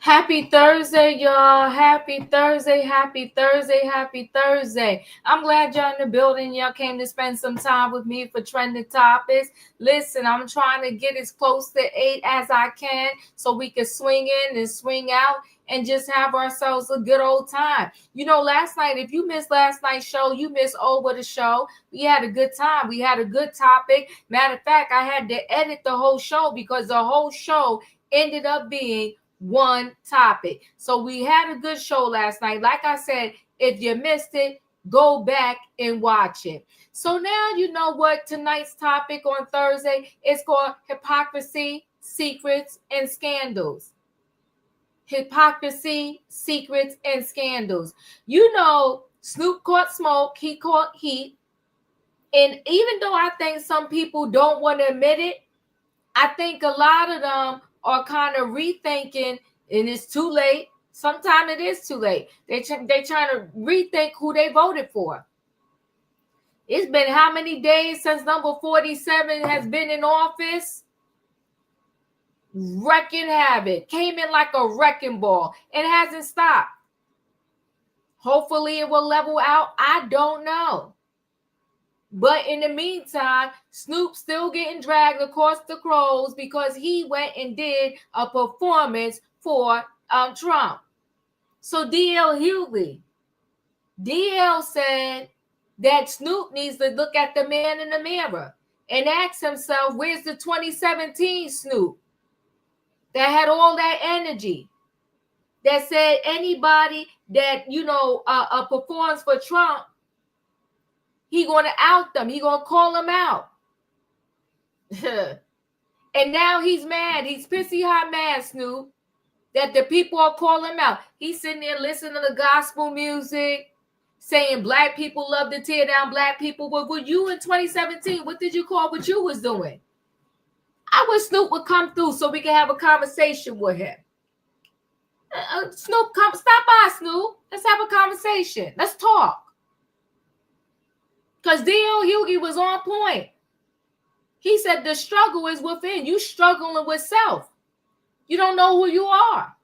Happy Thursday, y'all. Happy Thursday, happy Thursday, happy Thursday. I'm glad y'all in the building. Y'all came to spend some time with me for trending topics. Listen, I'm trying to get as close to 8 as I can so we can swing in and swing out and just have ourselves a good old time. You know, last night, if you missed last night's show, you missed over the show. We had a good time. We had a good topic. Matter of fact, I had to edit the whole show because the whole show ended up being one topic. So we had a good show last night. Like I said, if you missed it, go back and watch it. So now you know what tonight's topic on Thursday is called hypocrisy, secrets, and scandals. Hypocrisy, secrets, and scandals. You know, Snoop caught smoke, he caught heat. And even though I think some people don't want to admit it, I think a lot of them are kind of rethinking, and it's too late. Sometimes it is too late. They trying to rethink who they voted for. It's been how many days since number 47 has been in office? Wrecking havoc. Came in like a wrecking ball and hasn't stopped. Hopefully it will level out. I don't know. But in the meantime, Snoop's still getting dragged across the crows because he went and did a performance for Trump. So DL Hughley, DL said that Snoop needs to look at the man in the mirror and ask himself, where's the 2017 Snoop that had all that energy, that said anybody that, performs for Trump, he going to out them. He going to call them out. And now he's mad. He's pissy hot mad, Snoop, that the people are calling him out. He's sitting there listening to the gospel music, saying black people love to tear down black people. But with you in 2017, what did you call what you was doing? I wish Snoop would come through so we can have a conversation with him. Snoop, stop by, Snoop. Let's have a conversation. Let's talk. Because DL Hughley was on point. He said the struggle is within. You struggling with self. You don't know who you are.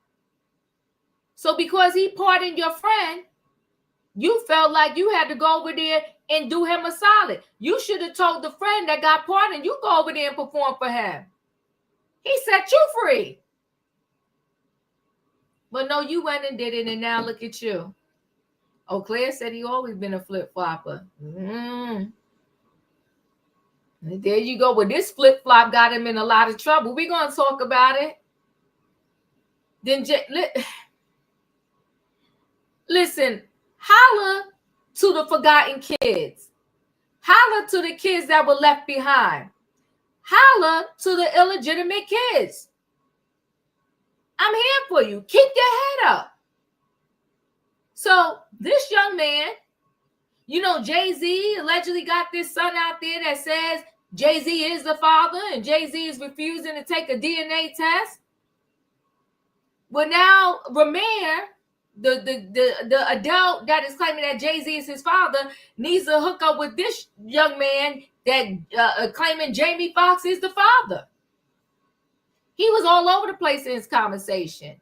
So because he pardoned your friend, you felt like you had to go over there and do him a solid. You should have told the friend that got pardoned, you go over there and perform for him. He set you free. But no, you went and did it, and now look at you. Oh, Claire said he always been a flip-flopper. There you go. Well, this flip-flop got him in a lot of trouble. We're going to talk about it. Then listen, holla to the forgotten kids. Holla to the kids that were left behind. Holla to the illegitimate kids. I'm here for you. Keep your head up. So this young man, you know, Jay-Z allegedly got this son out there that says Jay-Z is the father and Jay-Z is refusing to take a DNA test. Well, now Ramir, the adult that is claiming that Jay-Z is his father, needs to hook up with this young man that claiming Jamie Foxx is the father. He was all over the place in his conversation.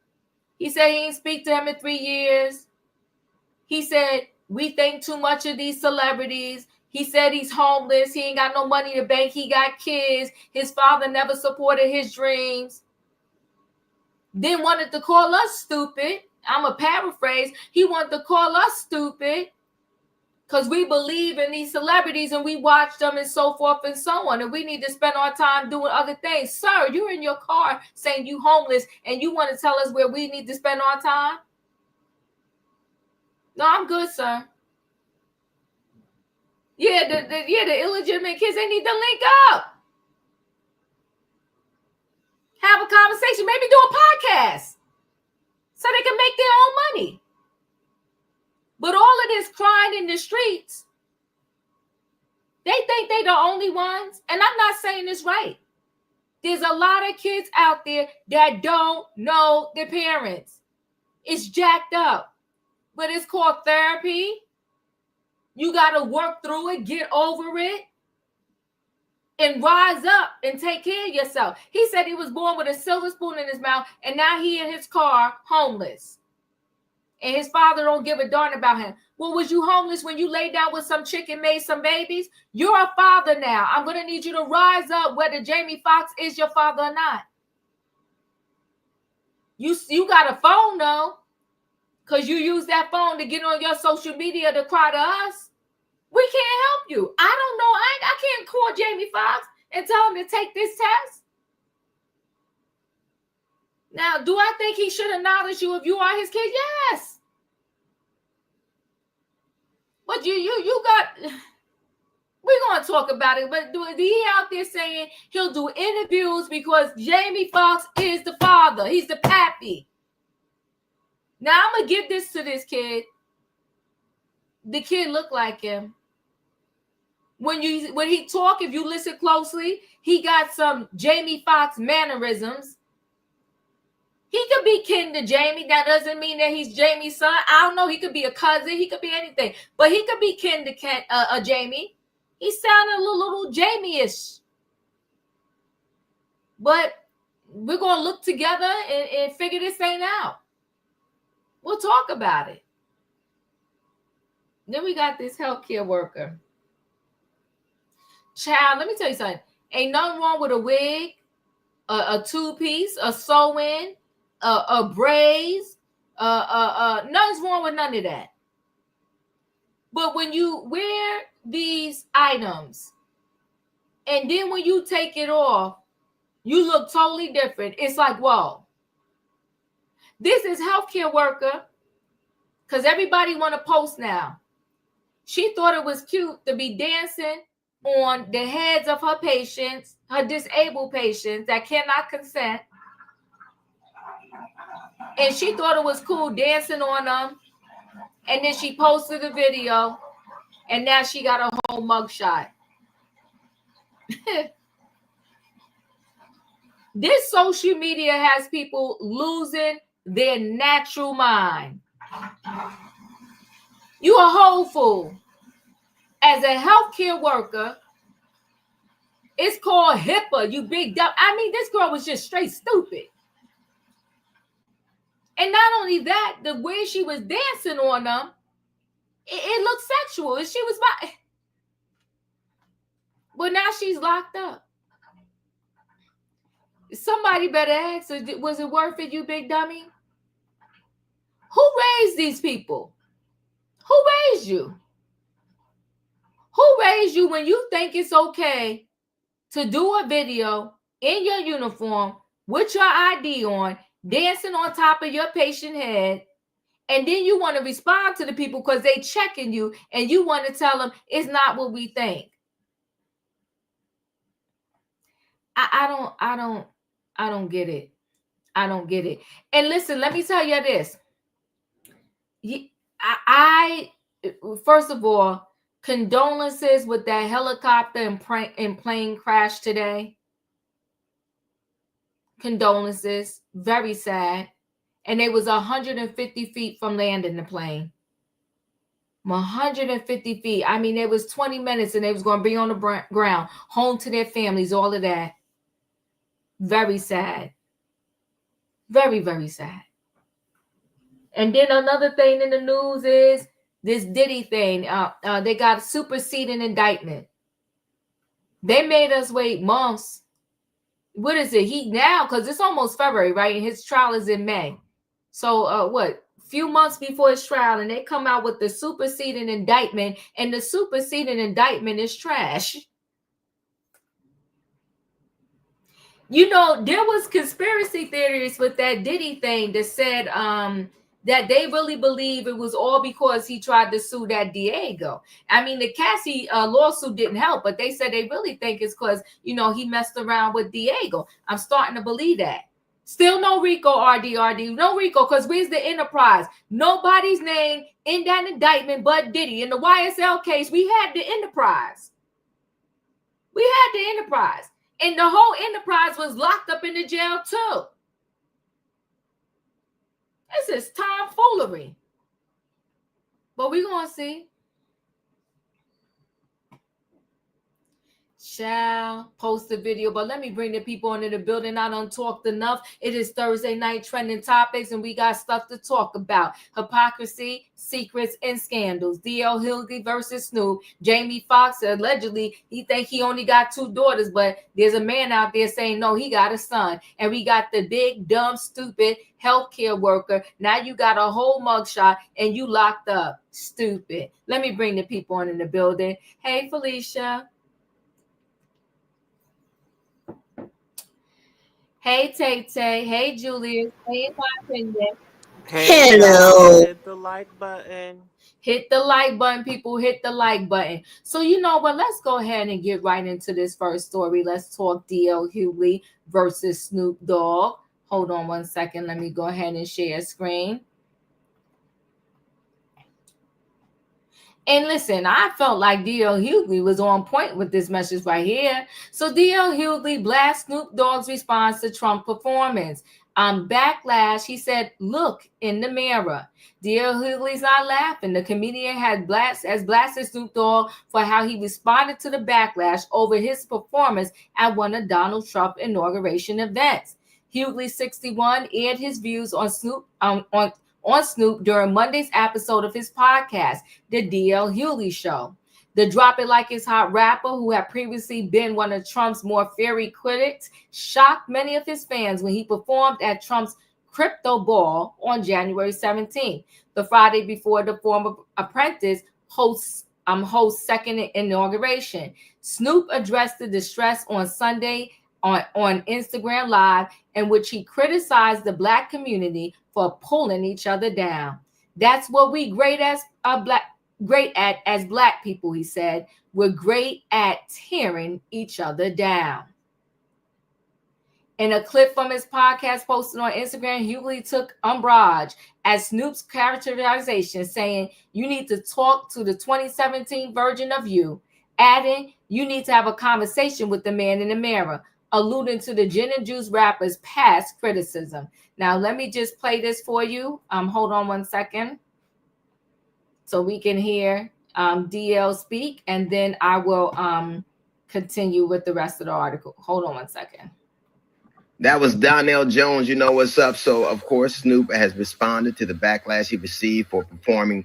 He said he didn't speak to him in 3 years. He said, we think too much of these celebrities. He said he's homeless. He ain't got no money to bank. He got kids. His father never supported his dreams. Then wanted to call us stupid. I'm a paraphrase. He wanted to call us stupid because we believe in these celebrities and we watch them and so forth and so on. And we need to spend our time doing other things. Sir, you're in your car saying you homeless and you want to tell us where we need to spend our time? No, I'm good, sir. Yeah, the illegitimate kids, they need to link up. Have a conversation, maybe do a podcast so they can make their own money. But all of this crying in the streets, they think they the only ones. And I'm not saying this right. There's a lot of kids out there that don't know their parents. It's jacked up. But it's called therapy. You got to work through it, get over it, and rise up and take care of yourself. He said he was born with a silver spoon in his mouth, and now he in his car homeless. And his father don't give a darn about him. Well, was you homeless when you laid down with some chick and made some babies? You're a father now. I'm going to need you to rise up whether Jamie Foxx is your father or not. You got a phone, though, because you use that phone to get on your social media to cry to us. We can't help you. I don't know. I can't call Jamie Foxx and tell him to take this test. Now, do I think he should acknowledge you if you are his kid? Yes. But you got, we're going to talk about it, but he out there saying he'll do interviews because Jamie Foxx is the father. He's the pappy. Now, I'm going to give this to this kid. The kid looked like him. When he talk, if you listen closely, he got some Jamie Foxx mannerisms. He could be kin to Jamie. That doesn't mean that he's Jamie's son. I don't know. He could be a cousin. He could be anything. But he could be kin to Jamie. He sounded a little Jamie-ish. But we're going to look together and figure this thing out. We'll talk about it. Then we got this healthcare worker. Child, let me tell you something. Ain't nothing wrong with a wig, a two-piece, a sew-in, a braids. Nothing's wrong with none of that. But when you wear these items, and then when you take it off, you look totally different. It's like, whoa. This is healthcare worker, because everybody want to post now. She thought it was cute to be dancing on the heads of her patients, her disabled patients that cannot consent. And she thought it was cool dancing on them. And then she posted a video. And now she got a whole mugshot. This social media has people losing their natural mind. You a whole fool. As a healthcare worker, it's called HIPAA, you big dumb. I mean, this girl was just straight stupid. And not only that, the way she was dancing on them, it looked sexual. And she was like, well, now she's locked up. Somebody better ask her, was it worth it, you big dummy? Who raised these people? Who raised you? Who raised you when you think it's okay to do a video in your uniform with your ID on, dancing on top of your patient head, and then you want to respond to the people because they checking you and you want to tell them it's not what we think? I don't get it. I don't get it. And listen, let me tell you this. First of all, condolences with that helicopter and plane crash today. Condolences. Very sad. And it was 150 feet from landing the plane. 150 feet. I mean, it was 20 minutes and they was going to be on the ground, home to their families, all of that. Very sad. Very, very sad. And then another thing in the news is this Diddy thing. They got a superseding indictment. They made us wait months. What is it? Because it's almost February, right? And his trial is in May. So few months before his trial, and they come out with the superseding indictment, and the superseding indictment is trash. You know, there was conspiracy theories with that Diddy thing that said that they really believe it was all because he tried to sue that Diego. I mean, the Cassie lawsuit didn't help, but they said they really think it's because, you know, he messed around with Diego. I'm starting to believe that. Still no RICO, RD, no RICO, because where's the enterprise? Nobody's name in that indictment but Diddy. In the YSL case, we had the enterprise. We had the enterprise. And the whole enterprise was locked up in the jail too. This is tomfoolery. But we're going to see. Shall post the video, but let me bring the people into the building. I done talked enough. It is Thursday night trending topics, and we got stuff to talk about. Hypocrisy, secrets, and scandals. DL Hughley versus Snoop. Jamie Foxx, allegedly, he think he only got 2 daughters, but there's a man out there saying, no, he got a son. And we got the big, dumb, stupid healthcare worker. Now you got a whole mugshot, and you locked up. Stupid. Let me bring the people in the building. Hey, Felicia. Hey, Tay-Tay. Hey, Julius. Hey, Martin. Hey, Hello. hit the like button. Hit the like button, people. Hit the like button. So, you know what? Let's go ahead and get right into this first story. Let's talk DL Hughley versus Snoop Dogg. Hold on one second. Let me go ahead and share screen. And listen, I felt like DL Hughley was on point with this message right here. So DL Hughley blasts Snoop Dogg's response to Trump performance. Backlash, he said, look in the mirror. DL Hughley's not laughing. The comedian has blasted Snoop Dogg for how he responded to the backlash over his performance at one of Donald Trump's inauguration events. Hughley, 61, aired his views on Snoop during Monday's episode of his podcast, The DL Hughley Show. The Drop It Like It's Hot rapper, who had previously been one of Trump's more fiery critics, shocked many of his fans when he performed at Trump's crypto ball on January 17th, the Friday before the former apprentice hosts second inauguration. Snoop addressed the distress on Sunday on Instagram Live, in which he criticized the Black community for pulling each other down. That's what we great at as Black people, he said. We're great at tearing each other down. In a clip from his podcast posted on Instagram, Hughley took umbrage at Snoop's characterization, saying, you need to talk to the 2017 version of you, adding, you need to have a conversation with the man in the mirror, alluding to the Gin and Juice rapper's past criticism. Now, let me just play this for you. Hold on one second so we can hear DL speak, and then I will continue with the rest of the article. Hold on one second. That was Donnell Jones. You know what's up. So, of course, Snoop has responded to the backlash he received for performing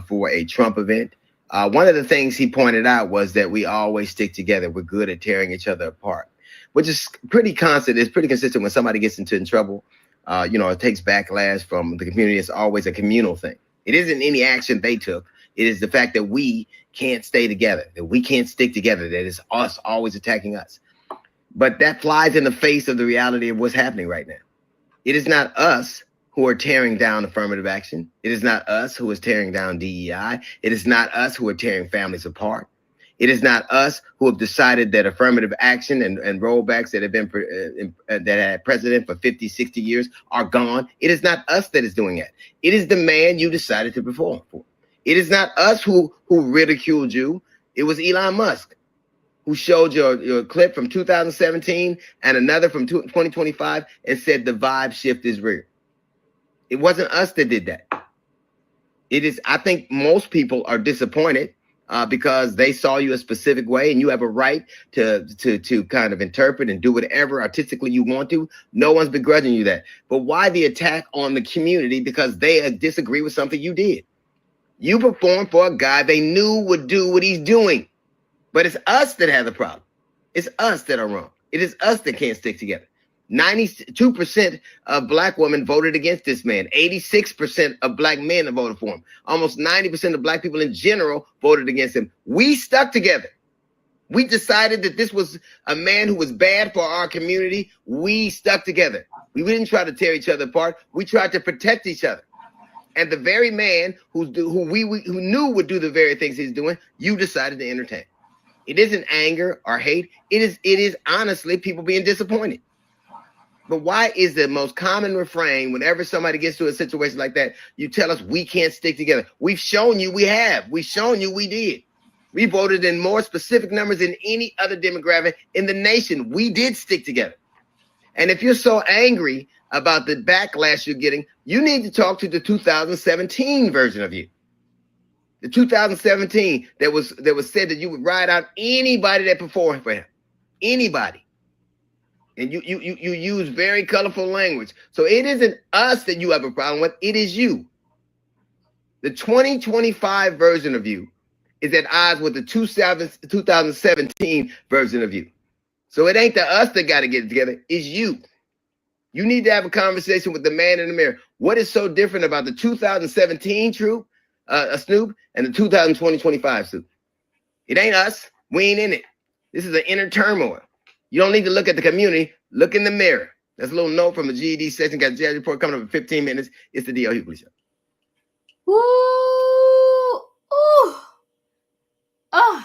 for a Trump event. One of the things he pointed out was that we always stick together. We're good at tearing each other apart, which is pretty constant. It's pretty consistent when somebody gets into trouble. It takes backlash from the community. It's always a communal thing. It isn't any action they took. It is the fact that we can't stay together, that we can't stick together, that it's us always attacking us. But that flies in the face of the reality of what's happening right now. It is not us who are tearing down affirmative action. It is not us who is tearing down DEI. It is not us who are tearing families apart. It is not us who have decided that affirmative action and rollbacks that have been that had precedent for 50, 60 years are gone. It is not us that is doing that. It is the man you decided to perform for. It is not us who ridiculed you. It was Elon Musk who showed your clip from 2017 and another from 2025 and said the vibe shift is real. It wasn't us that did that. It is. I think most people are disappointed because they saw you a specific way, and you have a right to kind of interpret and do whatever artistically you want to. No one's begrudging you that. But why the attack on the community because they disagree with something you did? You performed for a guy they knew would do what he's doing. But it's us that have the problem. It's us that are wrong. It is us that can't stick together. 92% of Black women voted against this man. 86% of Black men have voted for him. Almost 90% of Black people in general voted against him. We stuck together. We decided that this was a man who was bad for our community. We stuck together. We didn't try to tear each other apart. We tried to protect each other. And the very man who knew would do the very things he's doing, you decided to entertain. It isn't anger or hate. It is honestly people being disappointed. But why is the most common refrain whenever somebody gets to a situation like that, you tell us we can't stick together? We've shown you we have. We've shown you we did. We voted in more specific numbers than any other demographic in the nation. We did stick together. And if you're so angry about the backlash you're getting, you need to talk to the 2017 version of you. The 2017 that was said that you would ride out anybody that performed for him, anybody, and you use very colorful language. So it isn't us that you have a problem with; it is you. The 2025 version of you is at odds with the 2017 version of you. So it ain't the us that got to get it together; it's you. You need to have a conversation with the man in the mirror. What is so different about the 2017 Snoop and the 2025 Snoop? It ain't us. We ain't in it. This is an inner turmoil. You don't need to look at the community. Look in the mirror. That's a little note from the GED session. Got a jazz report coming up in 15 minutes. It's the DL Hughley Show. Woo! Ooh! Oh!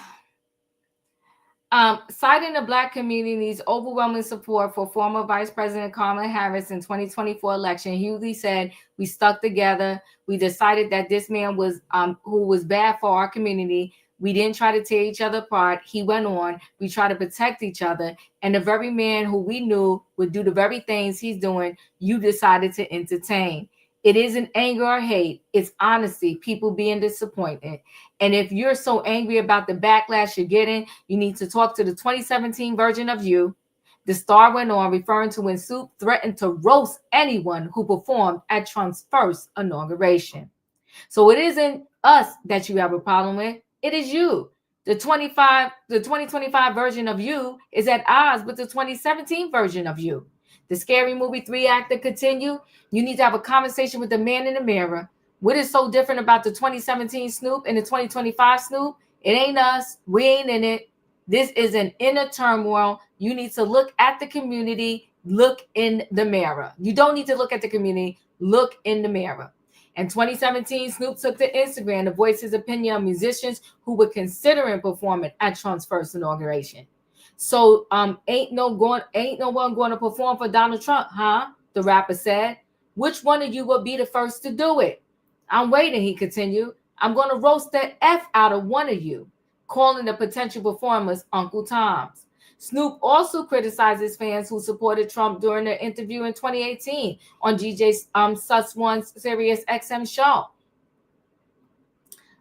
Citing the Black community's overwhelming support for former Vice President Kamala Harris in 2024 election, Hughley said, "We stuck together. We decided that this man was who was bad for our community. We didn't try to tear each other apart." He went on, "We try to protect each other. And the very man who we knew would do the very things he's doing, you decided to entertain. It isn't anger or hate. It's honesty, people being disappointed. And if you're so angry about the backlash you're getting, you need to talk to the 2017 version of you." The star went on, referring to when Snoop threatened to roast anyone who performed at Trump's first inauguration. So it isn't us that you have a problem with. It is you. The 2025 version of you is at odds with the 2017 version of you. The Scary Movie 3 actor continued, "You need to have a conversation with the man in the mirror. What is so different about the 2017 Snoop and the 2025 Snoop? It ain't us. We ain't in it. This is an inner turmoil. You need to look at the community. Look in the mirror. You don't need to look at the community. Look in the mirror." In 2017, Snoop took to Instagram to voice his opinion on musicians who were considering performing at Trump's first inauguration. "So ain't no one going to perform for Donald Trump, huh?" the rapper said. "Which one of you will be the first to do it? I'm waiting," he continued. "I'm going to roast the F out of one of you," calling the potential performers Uncle Toms. Snoop also criticizes fans who supported Trump during their interview in 2018 on DJ Sus One's Sirius XM show.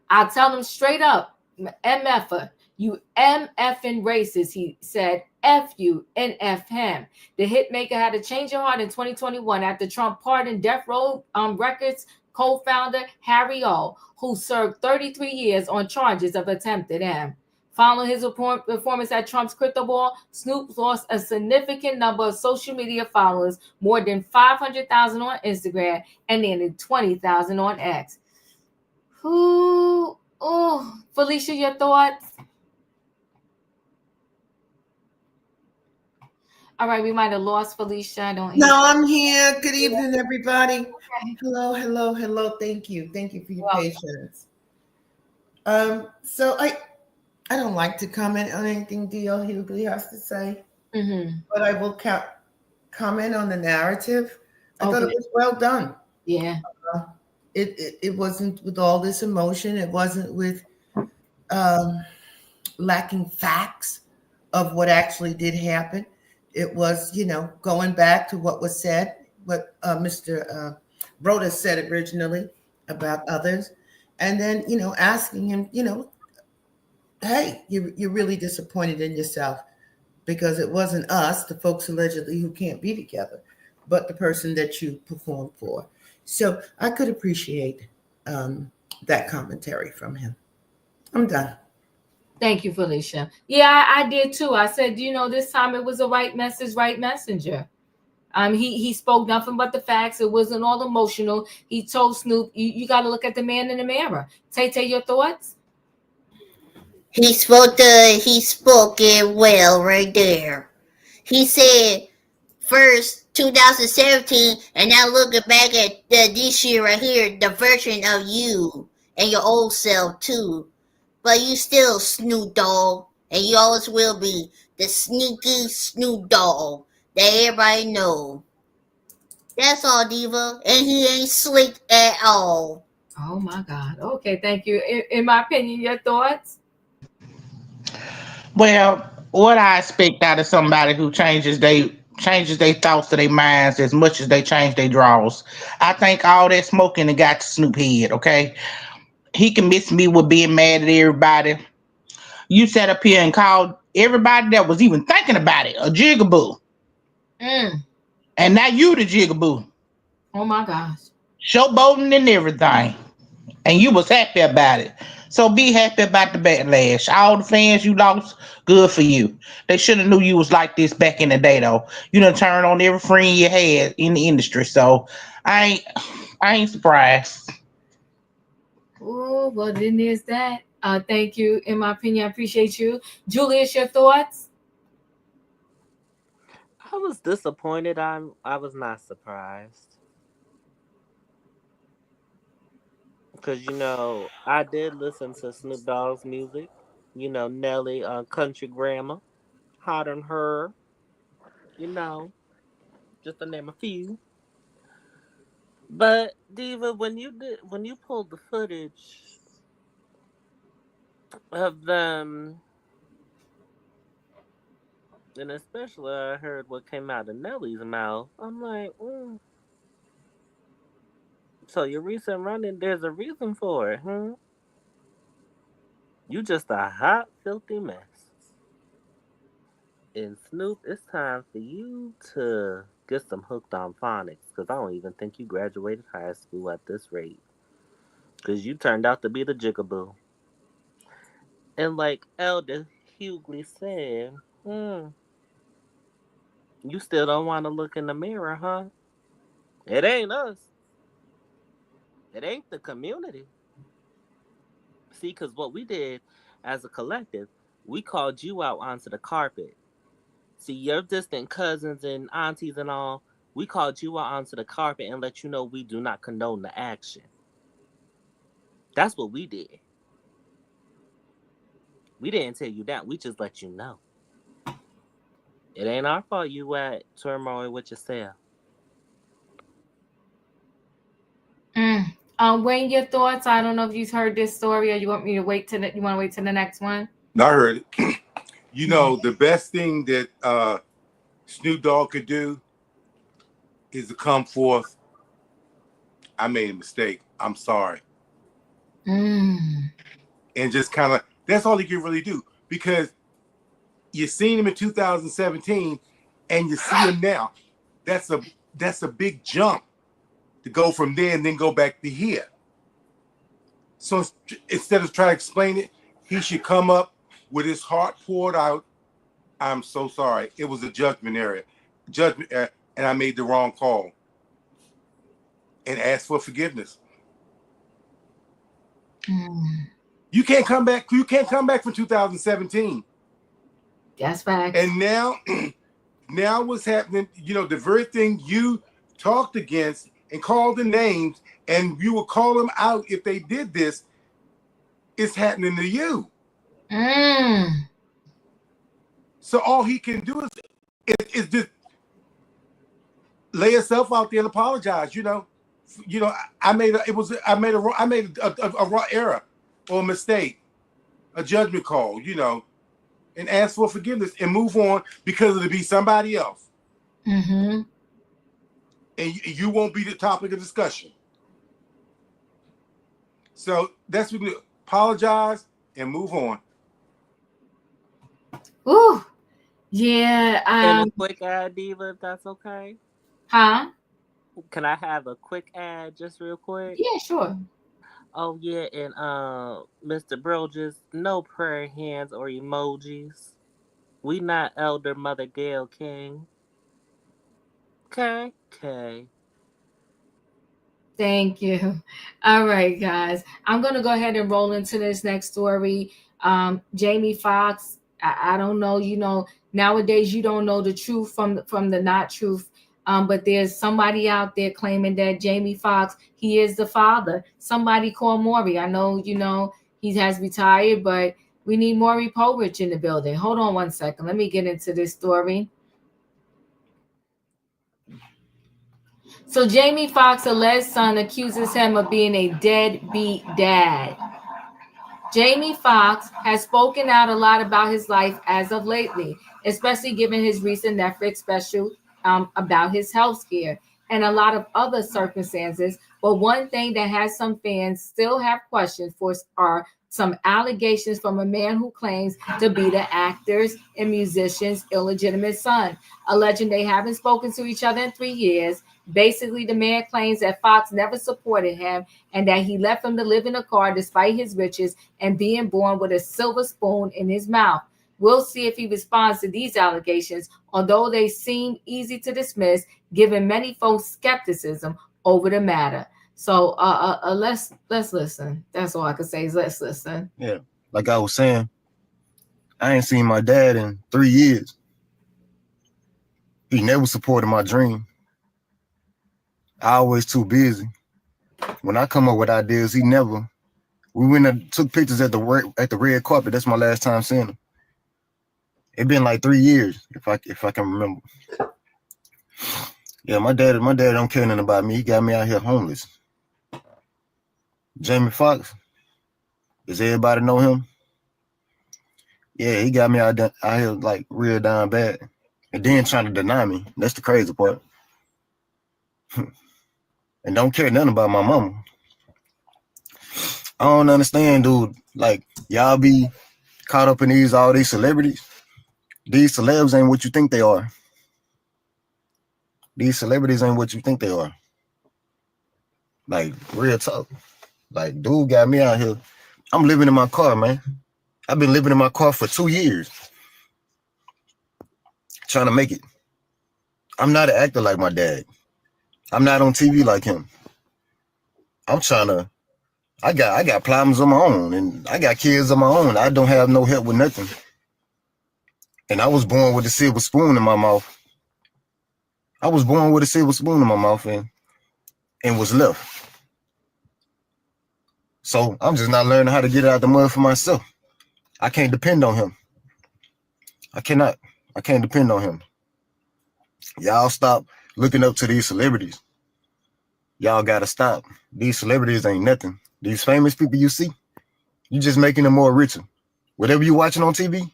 "I'll tell them straight up, MFer, you MFing racist," he said. "F you and F him." The hitmaker had a change of heart in 2021 after Trump pardoned Death Row Records co-founder Harry O, who served 33 years on charges of attempted M. Following his performance at Trump's Crypto Ball, Snoop lost a significant number of social media followers, more than 500,000 on Instagram and nearly 20,000 on X. Felicia, your thoughts? All right, we might have lost Felicia. I'm here. Good evening, everybody. Okay. Hello. Thank you for your patience. So I don't like to comment on anything DL Hughley has to say, but I will comment on the narrative. I thought it was well done. Yeah. It wasn't with all this emotion. It wasn't with lacking facts of what actually did happen. It was, going back to what was said, what Mr. Broda said originally about others, and then, asking him, hey, you're really disappointed in yourself because it wasn't us, the folks allegedly who can't be together, but the person that you performed for. So I could appreciate that commentary from him. I'm done. Thank you, Felicia. Yeah, I did too. I said, this time it was a right message, right messenger. He spoke nothing but the facts. It wasn't all emotional. He told Snoop, you got to look at the man in the mirror. Tay, your thoughts? He spoke it well right there. He said, first 2017, and now looking back at this year right here, the version of you and your old self too. But you still Snoop Dogg, and you always will be the sneaky Snoop Dogg that everybody know. That's all, Diva. And he ain't slick at all. Oh my God. Okay, thank you. In my opinion, your thoughts? Well, what I expect out of somebody who changes their thoughts to their minds as much as they change their draws. I think all that smoking and got to Snoop head, okay? he can miss me with being mad at everybody. You sat up here and called everybody that was even thinking about it a jigaboo. And now you the jigaboo. Oh my gosh. Showboating and everything. And you was happy about it. So be happy about the backlash. All the fans you lost, good for you. They should have knew you was like this back in the day though. You done turned on every friend you had in the industry. So I ain't surprised. Oh, well, then there's that. Thank you. In my opinion, I appreciate you. Julius, your thoughts? I was disappointed. I was not surprised. Because, I did listen to Snoop Dogg's music. Nelly, Country Grammar, Hot on Her, you know, just to name a few. But Diva, when you pulled the footage of them, and especially I heard what came out of Nelly's mouth, I'm like, so your recent running, there's a reason for it, huh? You just a hot, filthy mess. And Snoop, it's time for you to get some hooked on phonics, because I don't even think you graduated high school at this rate. Because you turned out to be the jigaboo. And like Elder Hughley said, you still don't want to look in the mirror, huh? It ain't us. It ain't the community. See, because what we did as a collective, we called you out onto the carpet. See, your distant cousins and aunties and all, we called you out onto the carpet and let you know we do not condone the action. That's what we did. We didn't tell you that. We just let you know. It ain't our fault you at turmoil with yourself. Wayne, your thoughts? I don't know if you've heard this story or you want me to wait till you want to wait till the next one? No, I heard it. The best thing that Snoop Dogg could do is to come forth. I made a mistake. I'm sorry. And just kind of, that's all he can really do. Because you seen him in 2017 and you see him now. That's a big jump to go from there and then go back to here. So instead of trying to explain it, he should come up with his heart poured out. I'm so sorry. It was a judgment error, and I made the wrong call. And ask for forgiveness. You can't come back. You can't come back from 2017. That's facts. And now what's happening? The very thing you talked against and called the names, and you will call them out if they did this. Is happening to you. So all he can do is just lay himself out there and apologize. I made a raw error or a mistake, a judgment call. And ask for forgiveness and move on, because it'll be somebody else. And you won't be the topic of discussion. So that's what we do. Apologize and move on. Ooh, yeah. And a quick ad, Diva, if that's okay. Huh? Can I have a quick ad, just real quick? Yeah, sure. Oh yeah, and Mr. Brodges, no prayer hands or emojis. We not Elder Mother Gail King. Okay. Thank you. All right, guys. I'm going to go ahead and roll into this next story. Jamie Foxx, I don't know, nowadays you don't know the truth from the not truth. But there's somebody out there claiming that Jamie Foxx, he is the father. Somebody call Maury. I know, he has retired, but we need Maury Povich in the building. Hold on one second. Let me get into this story. So Jamie Foxx's alleged son accuses him of being a deadbeat dad. Jamie Foxx has spoken out a lot about his life as of lately, especially given his recent Netflix special about his health scare and a lot of other circumstances But one thing that has some fans still have questions for are some allegations from a man who claims to be the actor's and musician's illegitimate son, alleging they haven't spoken to each other in 3 years. Basically, the man claims that Fox never supported him and that he left him to live in a car despite his riches and being born with a silver spoon in his mouth. We'll see if he responds to these allegations, although they seem easy to dismiss, given many folks' skepticism over the matter. So let's listen. That's all I can say is let's listen. Yeah, like I was saying, I ain't seen my dad in 3 years. He never supported my dream. I always too busy. When I come up with ideas, he never. We went and took pictures at the red carpet. That's my last time seeing him. It been like 3 years, if I can remember. Yeah, my dad don't care nothing about me. He got me out here homeless. Jamie Foxx, does everybody know him? Yeah, he got me out here like real down bad. And then trying to deny me. That's the crazy part. And don't care nothing about my mama. I don't understand, dude. Like, y'all be caught up in all these celebrities. These celebs ain't what you think they are. These celebrities ain't what you think they are. Like, real talk. Like, dude got me out here. I'm living in my car, man. I've been living in my car for 2 years. Trying to make it. I'm not an actor like my dad. I'm not on TV like him. I'm trying to, I got problems of my own and I got kids of my own. I don't have no help with nothing. And I was born with a silver spoon in my mouth. I was born with a silver spoon in my mouth and was left. So I'm just not learning how to get out the mud for myself. I can't depend on him. I can't depend on him. Y'all stop looking up to these celebrities. Y'all gotta stop. These celebrities ain't nothing. These famous people you see, you just making them more richer. Whatever you watching on TV,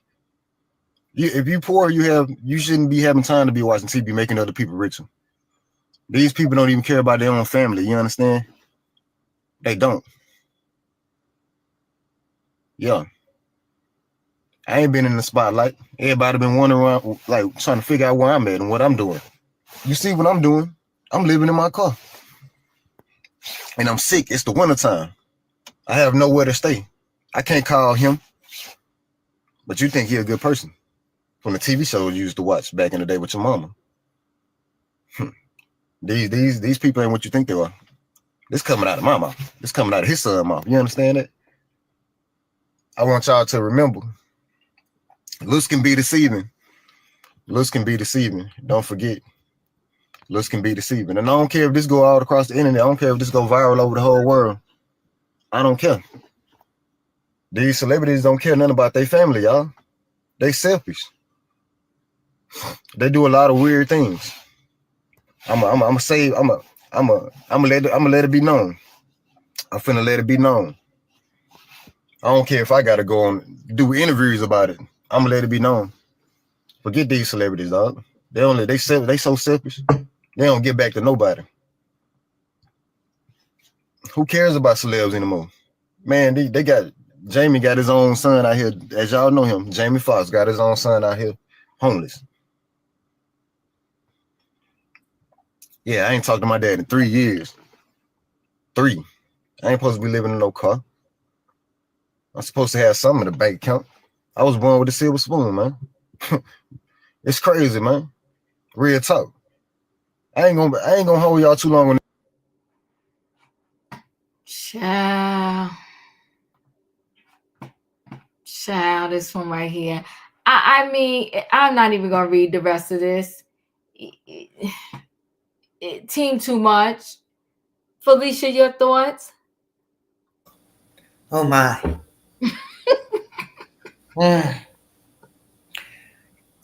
if you poor, you shouldn't be having time to be watching TV making other people richer. These people don't even care about their own family. You understand? They don't. Yeah. I ain't been in the spotlight. Everybody been wondering around, like trying to figure out where I'm at and what I'm doing. You see what I'm doing? I'm living in my car. And I'm sick. It's the wintertime. I have nowhere to stay. I can't call him. But you think he a good person from the TV shows you used to watch back in the day with your mama. These people ain't what you think they are. This coming out of my mouth. This coming out of his son's mouth. You understand that? I want y'all to remember, looks can be deceiving. Looks can be deceiving. Don't forget. Looks can be deceiving. And I don't care if this go all across the internet. I don't care if this go viral over the whole world. I don't care. These celebrities don't care nothing about their family, y'all. They selfish. They do a lot of weird things. I'm gonna let it be known. I'm finna let it be known. I don't care if I gotta go on do interviews about it. I'm gonna let it be known. Forget these celebrities, dog. They so selfish. They don't get back to nobody. Who cares about celebs anymore? Man, they got Jamie got his own son out here. As y'all know him, Jamie Foxx got his own son out here, homeless. Yeah, I ain't talked to my dad in 3 years. 3. I ain't supposed to be living in no car. I'm supposed to have something in the bank account. I was born with a silver spoon, man. It's crazy, man. Real talk. I ain't gonna hold y'all too long on Child, this one right here. I mean, I'm not even gonna read the rest of this. It seemed too much. Felicia, your thoughts? Oh my.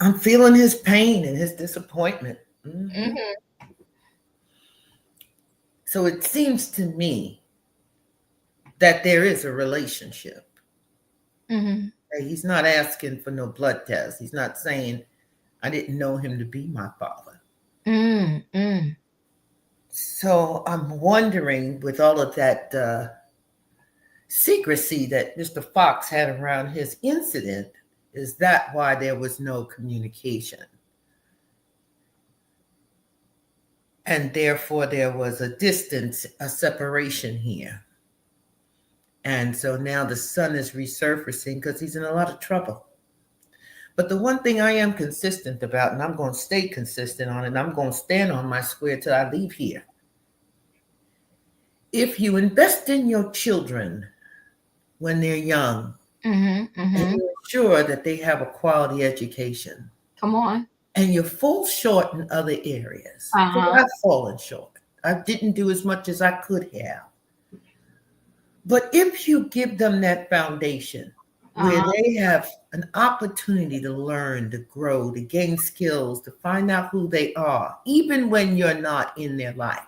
I'm feeling his pain and his disappointment. Mm-hmm. So it seems to me that there is a relationship. Mm-hmm. He's not asking for no blood test. He's not saying, I didn't know him to be my father. So I'm wondering, with all of that secrecy that Mr. Fox had around his incident, is that why there was no communication? And therefore there was a distance, a separation here. And so now the son is resurfacing because he's in a lot of trouble. But the one thing I am consistent about, and I'm going to stay consistent on it, and I'm going to stand on my square till I leave here. If you invest in your children when they're young, and you ensure that they have a quality education, Come on. and you fall short in other areas, I've fallen short. I didn't do as much as I could have. But if you give them that foundation where they have an opportunity to learn, to grow, to gain skills, to find out who they are, even when you're not in their life,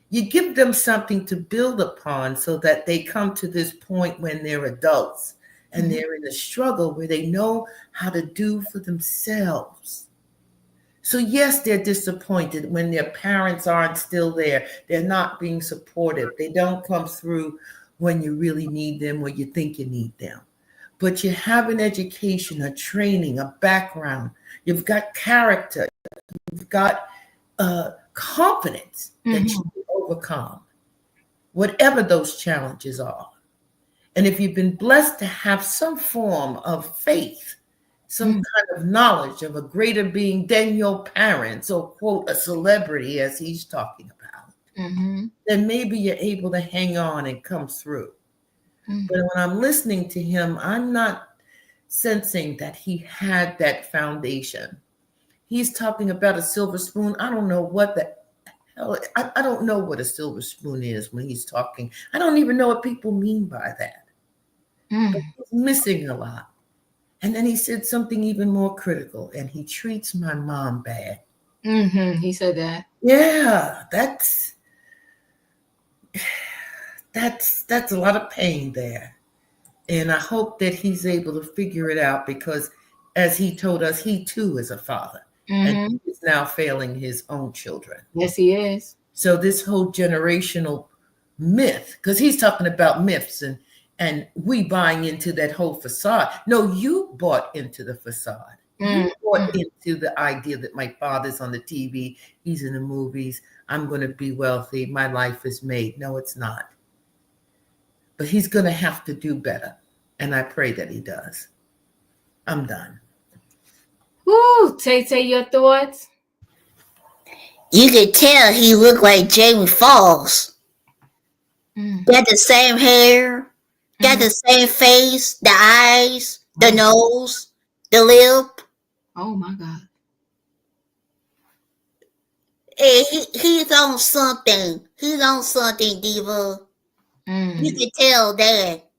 you give them something to build upon so that they come to this point when they're adults and they're in a struggle where they know how to do for themselves. So yes, they're disappointed when their parents aren't still there. They're not being supportive. They don't come through when you really need them or you think you need them. But you have an education, a training, a background. You've got character. You've got confidence that you can overcome whatever those challenges are. And if you've been blessed to have some form of faith, some kind of knowledge of a greater being than your parents, or quote, a celebrity as he's talking about, then maybe you're able to hang on and come through. But when I'm listening to him, I'm not sensing that he had that foundation. He's talking about a silver spoon. I don't know what the hell, I don't know what a silver spoon is when he's talking. I don't even know what people mean by that. But he's missing a lot. And then he said something even more critical, and he treats my mom bad. He said that. Yeah, that's a lot of pain there. And I hope that he's able to figure it out, because as he told us, he too is a father. And he is now failing his own children. Yes, he is. So this whole generational myth, because he's talking about myths and we buying into that whole facade. No, you bought into the facade. You bought into the idea that my father's on the TV, he's in the movies, I'm going to be wealthy, my life is made. No, it's not. But he's going to have to do better. And I pray that he does. I'm done. Woo, Tay, your thoughts? You could tell he looked like Jamie Foxx. Got the same hair, got the same face, the eyes, the nose, the lip. Oh my God. Hey, he's on something. He's on something, Diva. You can tell that.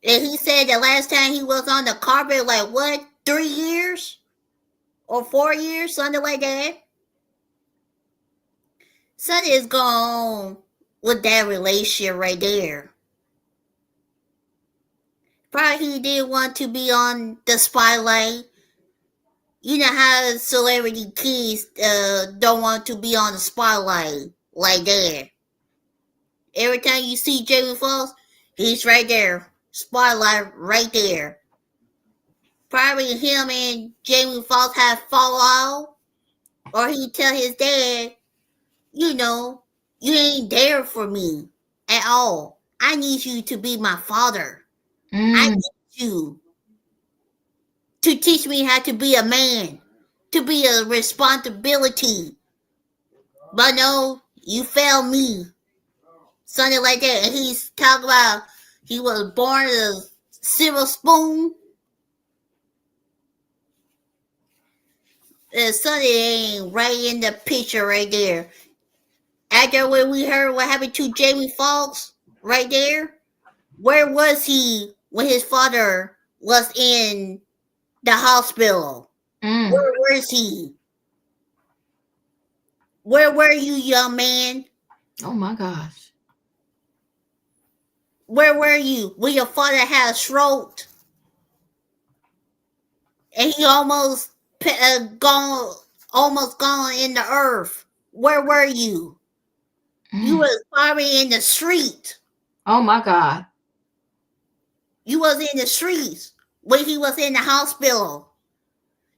And he said the last time he was on the carpet, like what, 3 years? Or 4 years, something like that. Something is going on with that relationship right there. Probably he didn't want to be on the spotlight. You know how celebrity kids don't want to be on the spotlight like that. Every time you see Jamie Foxx, he's right there. Spotlight right there. Probably him and Jamie Foxx have fall out. Or he tell his dad, you know, you ain't there for me at all. I need you to be my father. I need you to teach me how to be a man, to be a responsibility. But no, you failed me. Something like that. And he's talking about he was born a silver spoon. Something ain't right in the picture right there. After when we heard what happened to Jamie Foxx right there, where was he when his father was in the hospital? Where was he? Where were you, young man? Oh my gosh. Where were you when your father had a stroke? And he almost gone almost gone in the earth. Where were you? You was probably in the street. Oh my God. You was in the streets when he was in the hospital.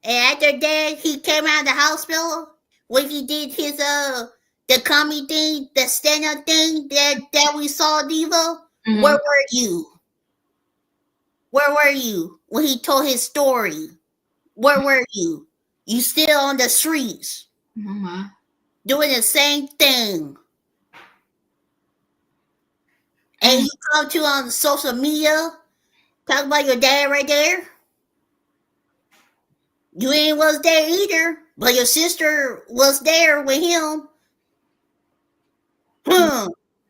And after that, he came out of the hospital when he did his the comedy thing, the stand-up thing that we saw, Diva. Mhm. Where were you? Where were you when he told his story? Where were you? You still on the streets Oh my. doing the same thing. And you come to on social media, talk about your dad right there. You ain't was there either, but your sister was there with him.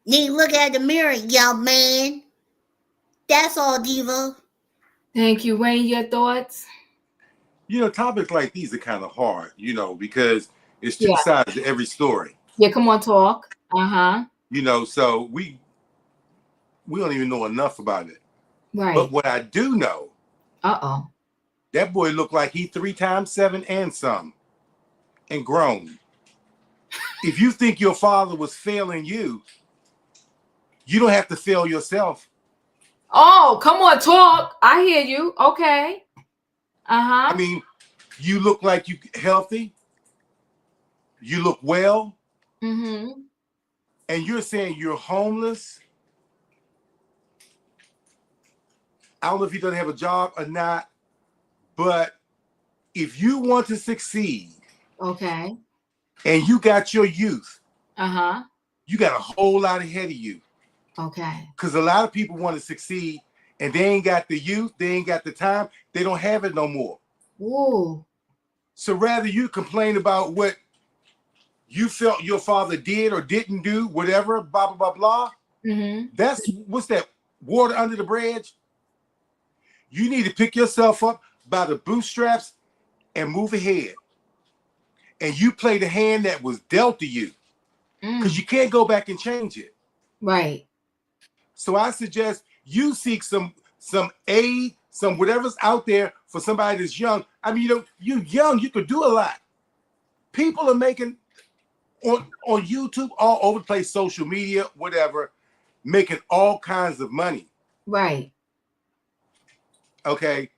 Need to look at the mirror, young man. That's all, Diva. Thank you, Wayne. Your thoughts? You know, topics like these are kind of hard, you know, because it's two Yeah. sides to every story. Yeah, come on, talk. Uh-huh. You know, so we don't even know enough about it. Right. But what I do know, Uh-oh. that boy looked like he 3 times 7 and some, and grown. If you think your father was failing you, you don't have to fail yourself. Oh, come on, talk. I hear you. Okay. Uh-huh. I mean, you look like you healthy. You look well. Mm-hmm. And you're saying you're homeless. I don't know if he doesn't have a job or not, but if you want to succeed, Okay. and you got your youth, Uh-huh. you got a whole lot ahead of you. Okay. Because a lot of people want to succeed and they ain't got the youth, they ain't got the time, they don't have it no more. Ooh. So rather you complain about what you felt your father did or didn't do, whatever, blah, blah, blah, blah. Mm-hmm. That's, what's that, water under the bridge? You need to pick yourself up by the bootstraps and move ahead. And you play the hand that was dealt to you. Because you can't go back and change it. Right. So I suggest you seek some aid, some whatever's out there for somebody that's young. I mean, you're young, you could do a lot. People are making on YouTube, all over the place, social media, whatever, making all kinds of money. Right. Okay.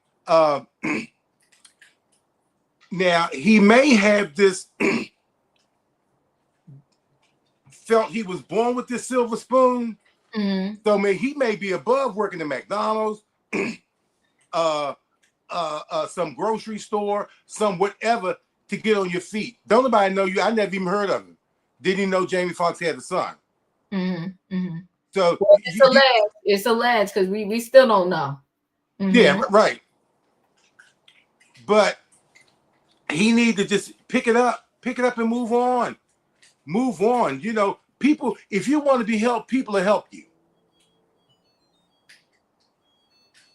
Now he may have this felt he was born with this silver spoon. Mm-hmm. So he may be above working at McDonald's, some grocery store, some whatever to get on your feet. Don't nobody know you. I never even heard of him. Didn't even know Jamie Foxx had a son. Mm-hmm. Mm-hmm. So well, it's alleged. It's alleged because we still don't know. Mm-hmm. Yeah, right. But he need to just pick it up and move on. Move on. You know, people, if you want to be helped, people will help you.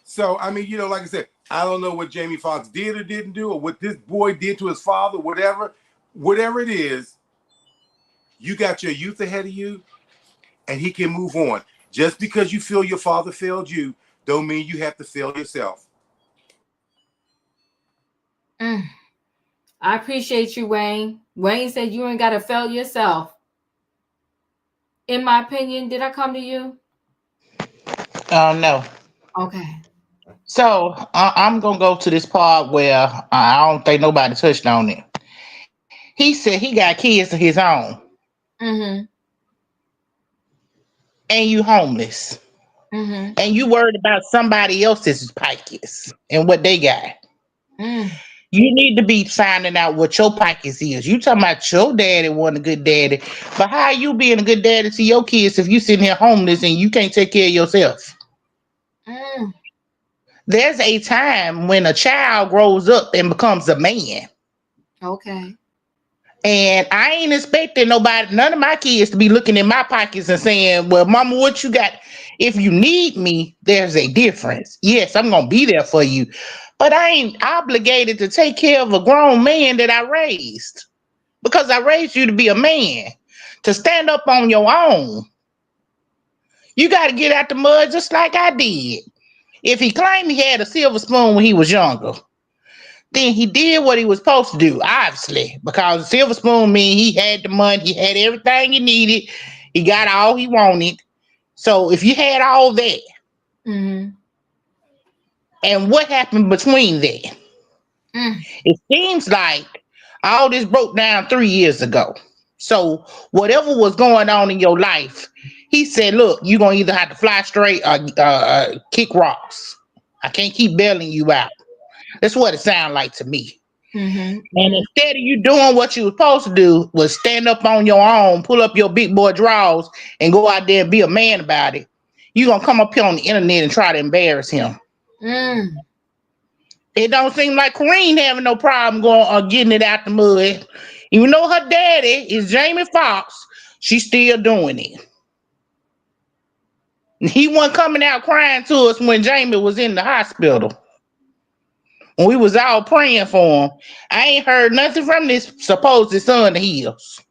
So, I mean, you know, like I said, I don't know what Jamie Foxx did or didn't do, or what this boy did to his father, whatever it is, you got your youth ahead of you, and he can move on. Just because you feel your father failed you, don't mean you have to fail yourself. I appreciate you, Wayne. Wayne said you ain't got to fail yourself. In my opinion, did I come to you? No. Okay. So I'm gonna go to this part where I don't think nobody touched on it. He said he got kids of his own. Mm-hmm. And you homeless. Mm-hmm. And you worried about somebody else's pikes and what they got. You need to be finding out what your pikes is. You talking about your daddy wasn't a good daddy, but how are you being a good daddy to your kids if you sitting here homeless and you can't take care of yourself? There's a time when a child grows up and becomes a man. Okay. And I ain't expecting none of my kids to be looking in my pockets and saying, well, mama, what you got? If you need me, there's a difference. Yes, I'm going to be there for you. But I ain't obligated to take care of a grown man that I raised. Because I raised you to be a man, to stand up on your own. You got to get out the mud just like I did. If he claimed he had a silver spoon when he was younger, then he did what he was supposed to do, obviously, because Silver Spoon mean he had the money, he had everything he needed, he got all he wanted. So if you had all that, Mm-hmm. and what happened between that? It seems like all this broke down 3 years ago. So whatever was going on in your life, he said, look, you're going to either have to fly straight or kick rocks. I can't keep bailing you out. That's what it sounded like to me. Mm-hmm. And instead of you doing what you were supposed to do, was stand up on your own, pull up your big boy drawers, and go out there and be a man about it, you're going to come up here on the internet and try to embarrass him. It don't seem like Kareen having no problem going getting it out the mud. Even though her daddy is Jamie Foxx, she's still doing it. He wasn't coming out crying to us when Jamie was in the hospital. When we was all praying for him. I ain't heard nothing from this supposed son of his.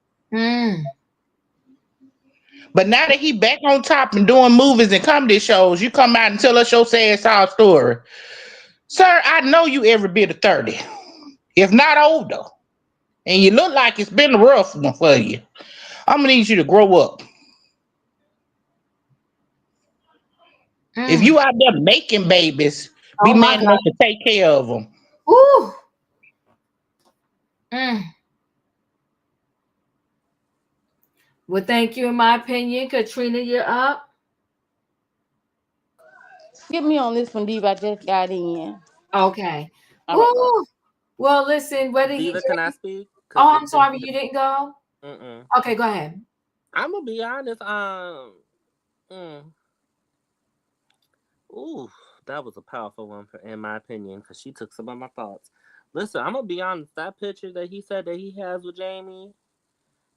But now that he back on top and doing movies and comedy shows, you come out and tell us your sad sob story. Sir, I know you every bit of 30, if not older. And you look like it's been a rough one for you. I'm gonna need you to grow up. If you out there making babies, be man enough to take care of them. Ooh. Well, thank you. In my opinion, Katrina, you're up. Get me on this one, Diva. I just got in. Okay. All right. Ooh. Well, listen. Whether he Diva, can I speak? Oh, I'm sorry, you didn't go. Mm-mm. Okay, go ahead. I'm gonna be honest. Ooh, that was a powerful one, in my opinion, because she took some of my thoughts. Listen, I'm gonna be honest. That picture that he said that he has with Jamie,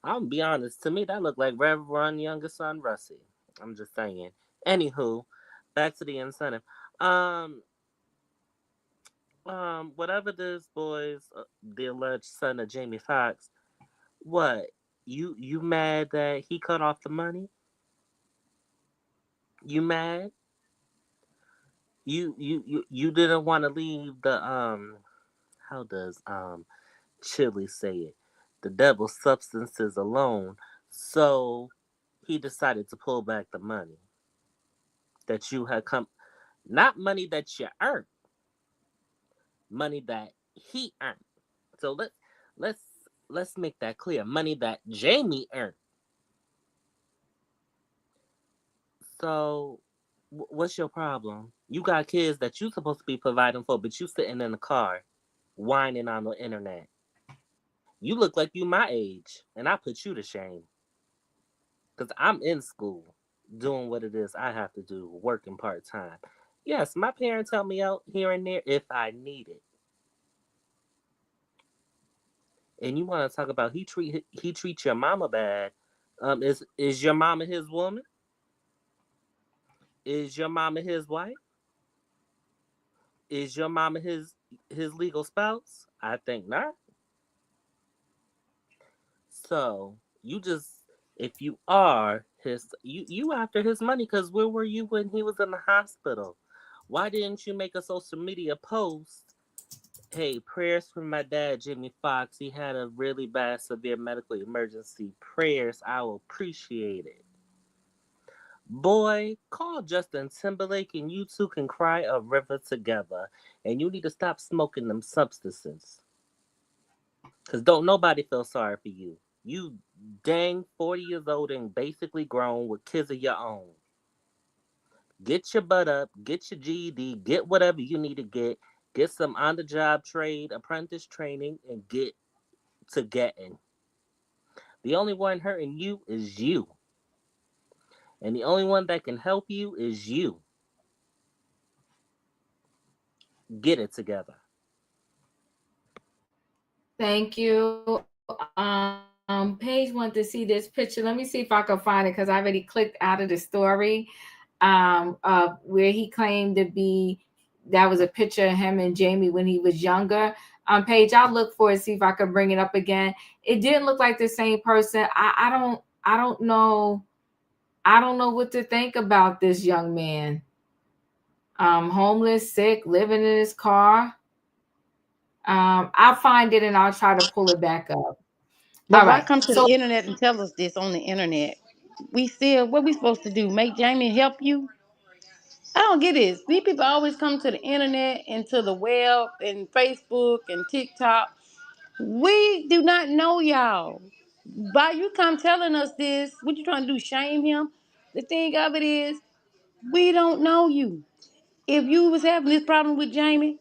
I'm gonna be honest. To me, that looked like Reverend youngest son Russie. I'm just saying. Anywho, back to the incentive. Whatever this boy's the alleged son of Jamie Foxx, what you mad that he cut off the money? You mad? You didn't want to leave the how does Chili say it? The devil's substances alone. So he decided to pull back the money that you had not money that you earned, money that he earned. So let's make that clear. Money that Jamie earned. So what's your problem? You got kids that you supposed to be providing for, but you sitting in the car whining on the internet. You look like you my age, and I put you to shame. Because I'm in school doing what it is I have to do, working part-time. Yes, my parents help me out here and there if I need it. And you want to talk about he treats your mama bad. Is your mama his woman? Is your mama his wife? Is your mama his legal spouse? I think not. So you just, if you are you after his money, because where were you when he was in the hospital? Why didn't you make a social media post? Hey, prayers for my dad, Jamie Foxx. He had a really bad, severe medical emergency. Prayers, I will appreciate it. Boy, call Justin Timberlake and you two can cry a river together. And you need to stop smoking them substances. Because don't nobody feel sorry for you. You dang 40 years old and basically grown with kids of your own. Get your butt up, get your GED, get whatever you need to get some on-the-job trade, apprentice training, and get to getting. The only one hurting you is you. And the only one that can help you is you. Get it together. Thank you. Paige wanted to see this picture. Let me see if I can find it because I already clicked out of the story. Where he claimed to be, that was a picture of him and Jamie when he was younger. Paige, I'll look for it, see if I can bring it up again. It didn't look like the same person. I don't know what to think about this young man. Homeless, sick, living in his car. I'll find it and I'll try to pull it back up. But All why right. come to So the internet and tell us this on the internet? We still, what we supposed to do? Make Jamie help you? I don't get this. These people always come to the internet and to the web and Facebook and TikTok. We do not know y'all. By you come telling us this, what you trying to do? Shame him? The thing of it is, we don't know you. If you was having this problem with Jamie,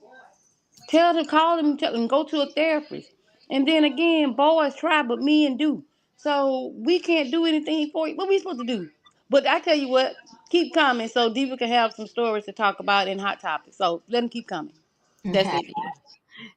tell him, call him, tell him, go to a therapist. And then again, boys try, but men do. So we can't do anything for you. What we supposed to do? But I tell you what, keep coming so Diva can have some stories to talk about in Hot Topics. So let them keep coming. That's it, Diva.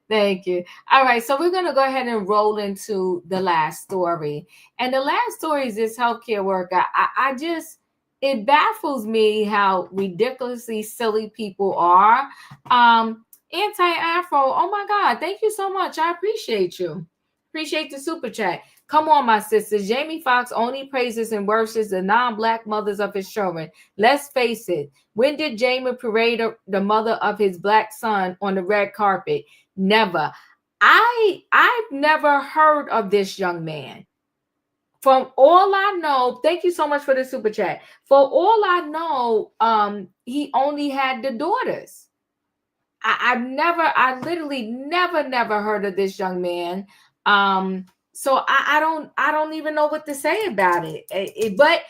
thank you. All right, so we're gonna go ahead and roll into the last story. And the last story is this healthcare worker. I just, it baffles me how ridiculously silly people are. Anti-Afro, oh my God, thank you so much. I appreciate you. Appreciate the super chat. Come on, my sisters. Jamie Foxx only praises and worships the non-black mothers of his children. Let's face it. When did Jamie parade the mother of his black son on the red carpet? Never. I've never heard of this young man. From all I know, thank you so much for the super chat. For all I know, he only had the daughters. I literally never heard of this young man. So I don't even know what to say about it. But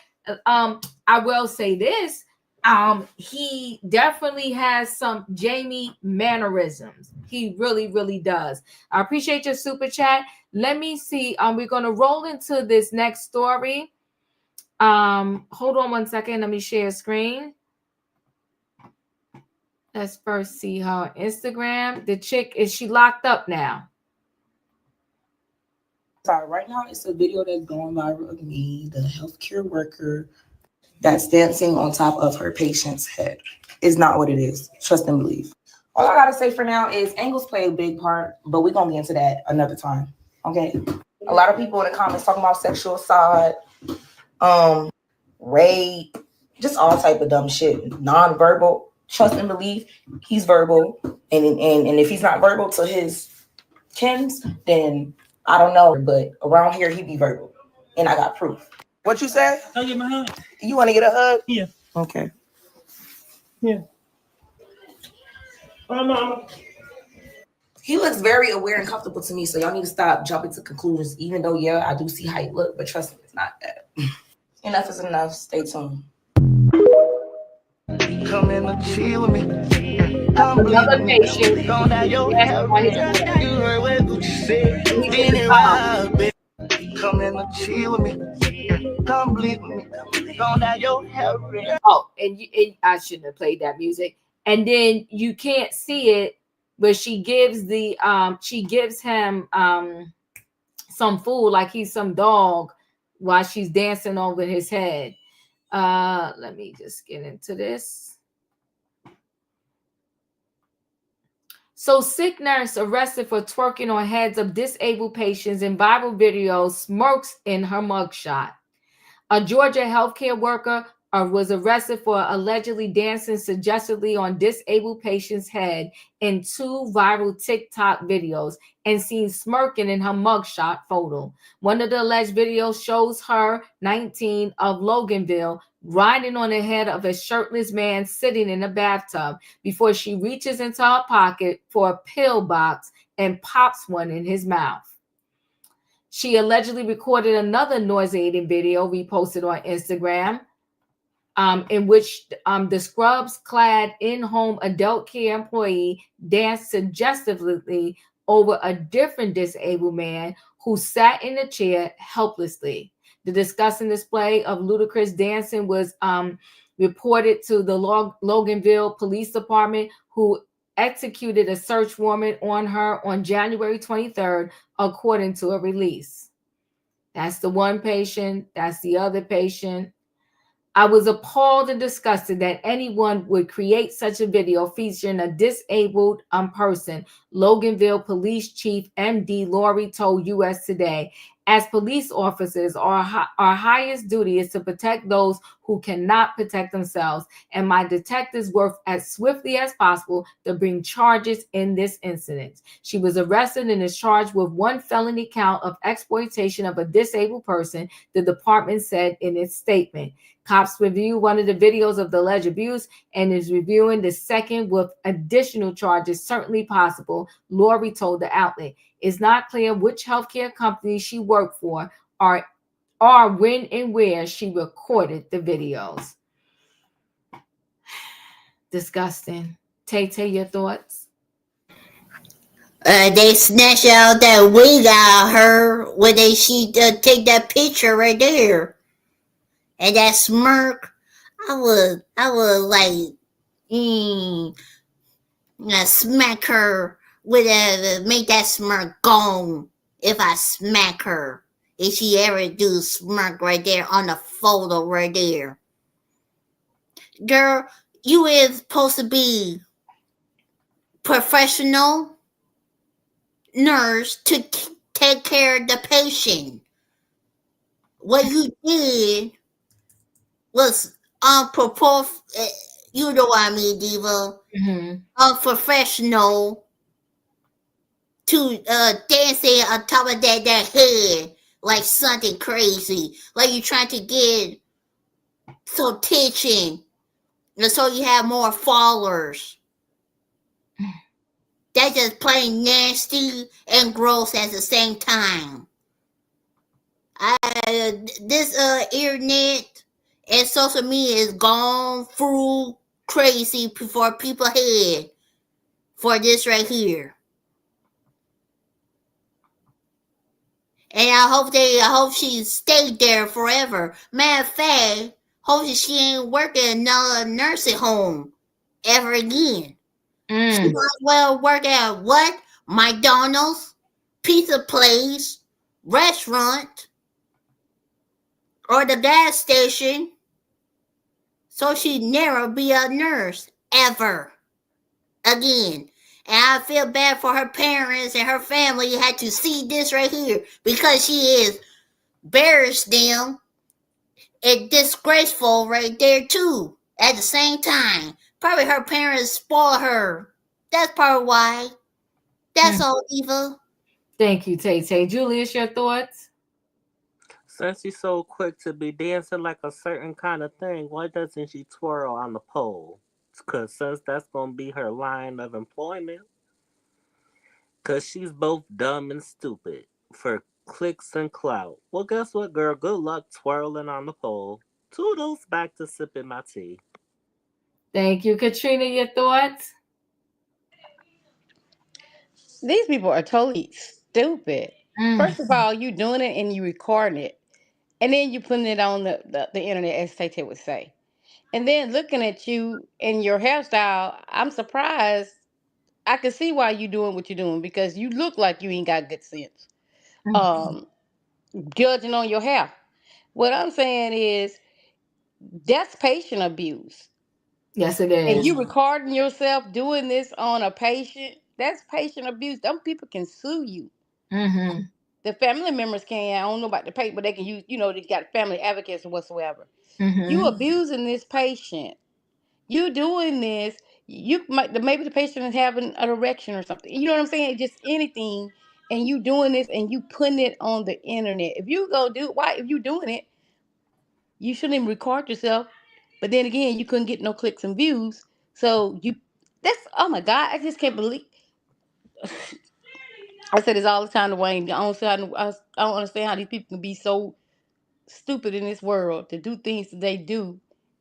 I will say this. He definitely has some Jamie mannerisms. He really does. I appreciate your super chat. Let me see. We're gonna roll into this next story. Hold on one second. Let me share screen. Let's first see her on Instagram. The chick, is she locked up now? Sorry, right now it's a video that's going viral of me, the healthcare worker that's dancing on top of her patient's head. It's not what it is. Trust and believe. All I gotta say for now is angles play a big part, but we're gonna get into that another time. Okay. A lot of people in the comments talking about sexual assault, rape, just all type of dumb shit. Non-verbal. Trust and believe he's verbal, and if he's not verbal to his kins, then I don't know. But around here he be verbal, and I got proof. What you say? I'll get my hug. You want to get a hug? Yeah. Okay. Yeah. Mama. He looks very aware and comfortable to me, so y'all need to stop jumping to conclusions. Even though, yeah, I do see how he look, but trust me, it's not that. Enough is enough. Stay tuned. Come in and chill with me. Another patient. Come down your hair. You heard what Gucci said. Come in and chill with me. Come bleed with me. Come down your hair. Oh, and I shouldn't have played that music. And then you can't see it, but she gives him some food like he's some dog while she's dancing over his head. Let me just get into this. So, sick nurse arrested for twerking on heads of disabled patients in viral video smirks in her mugshot. A Georgia healthcare worker was arrested for allegedly dancing suggestively on disabled patient's head in 2 viral TikTok videos and seen smirking in her mugshot photo. One of the alleged videos shows her, 19, of Loganville, riding on the head of a shirtless man sitting in a bathtub before she reaches into her pocket for a pill box and pops one in his mouth. She allegedly recorded another nauseating video reposted on Instagram, in which the scrubs-clad in-home adult care employee danced suggestively over a different disabled man who sat in a chair helplessly. The disgusting display of ludicrous dancing was reported to the Loganville Police Department, who executed a search warrant on her on January 23rd, according to a release. That's the one patient. That's the other patient. I was appalled and disgusted that anyone would create such a video featuring a disabled person, Loganville Police Chief MD Laurie told US Today. As police officers, our highest duty is to protect those who cannot protect themselves, and my detectives work as swiftly as possible to bring charges in this incident. She was arrested and is charged with 1 felony count of exploitation of a disabled person, the department said in its statement. Cops reviewed one of the videos of the alleged abuse and is reviewing the second with additional charges certainly possible, Lori told the outlet. It's not clear which healthcare company she worked for or when and where she recorded the videos. Disgusting. Tay, your thoughts? They snatched out that wig out of her when she take that picture right there. And that smirk, I would like, smack her with make that smirk gone if I smack her. If she ever do smirk right there on the photo right there. Girl, you is supposed to be professional nurse to take care of the patient. What you did was you know what I mean, Diva. Unprofessional to dancing on top of that head like something crazy, like you're trying to get so attention, and so you have more followers. That's just plain nasty and gross at the same time. This internet and social media is gone through crazy for people's head for this right here. And I hope she stayed there forever. Matter of fact, hope she ain't working another nursing home ever again. She might as well work at what? McDonald's, pizza place, restaurant, or the gas station. So she'd never be a nurse ever again. And I feel bad for her parents and her family had to see this right here because she is embarrassed them and disgraceful right there too at the same time. Probably her parents spoil her. That's probably why. That's all, Eva. Thank you, Tay. Julius, your thoughts? Since she's so quick to be dancing like a certain kind of thing, why doesn't she twirl on the pole? Because since that's going to be her line of employment. Because she's both dumb and stupid for clicks and clout. Well, guess what, girl? Good luck twirling on the pole. Toodles, back to sipping my tea. Thank you. Katrina, your thoughts? These people are totally stupid. First of all, you doing it and you recording it. And then you putting it on the internet, as Tay would say. And then looking at you and your hairstyle, I'm surprised. I can see why you doing what you're doing because you look like you ain't got good sense. Judging on your hair. What I'm saying is that's patient abuse. Yes, it And is. you recording yourself doing this on a patient, that's patient abuse. Them people can sue you. The family members can. I don't know about the patient, but they can use, they got family advocates or whatsoever. You abusing this patient. You doing this. You might maybe the patient is having an erection or something. You know what I'm saying? Just anything, and you doing this and you putting it on the internet. If you if you doing it, you shouldn't even record yourself. But then again, you couldn't get no clicks and views. So oh my God, I just can't believe. I said this all the time to Wayne. I don't understand how these people can be so stupid in this world to do things that they do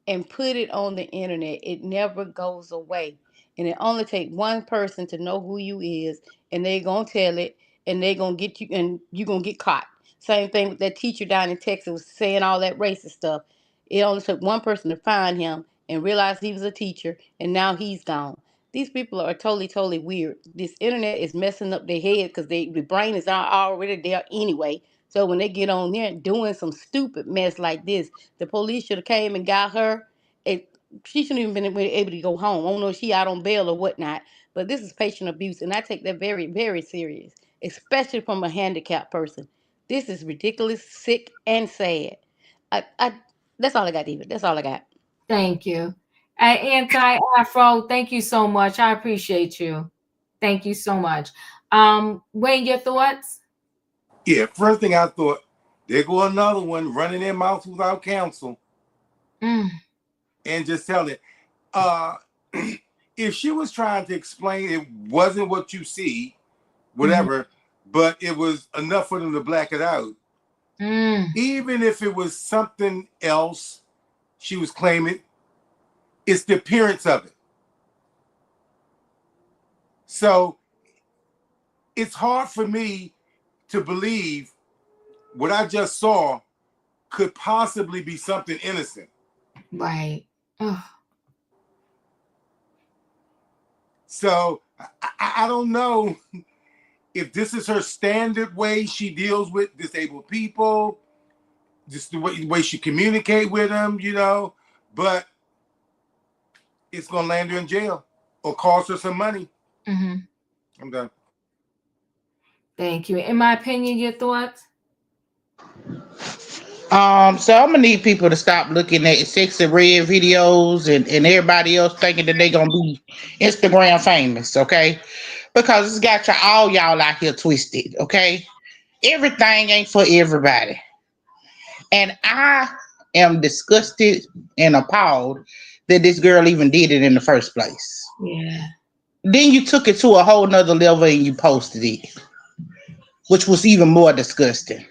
and put it on the internet. It never goes away. And it only takes one person to know who you is, and they gonna tell it, and they gonna get you, and you gonna get caught. Same thing with that teacher down in Texas was saying all that racist stuff. It only took one person to find him and realize he was a teacher, and now he's gone. These people are totally, totally weird. This internet is messing up their head because the brain is already there anyway. So when they get on there doing some stupid mess like this, the police should have came and got her. She shouldn't even been able to go home. I don't know if she out on bail or whatnot. But this is patient abuse, and I take that very, very serious, especially from a handicapped person. This is ridiculous, sick, and sad. I that's all I got, David. That's all I got. Thank you. Anti-Afro, thank you so much. I appreciate you. Thank you so much. Wayne, your thoughts? Yeah, first thing I thought, there go another one running their mouth without counsel and just telling it. If she was trying to explain it wasn't what you see, whatever, but it was enough for them to black it out. Even if it was something else she was claiming, it's the appearance of it. So it's hard for me to believe what I just saw could possibly be something innocent. Right. Ugh. So I don't know if this is her standard way she deals with disabled people, just the way she communicate with them, you know, but it's going to land her in jail or cost her some money. I'm done. Thank you. In my opinion, your thoughts? So I'm gonna need people to stop looking at sexy red videos and everybody else thinking that they gonna be Instagram famous, okay? Because it's got all y'all out here twisted, okay? Everything ain't for everybody. And I am disgusted and appalled that this girl even did it in the first place. Yeah. Then you took it to a whole nother level and you posted it, which was even more disgusting.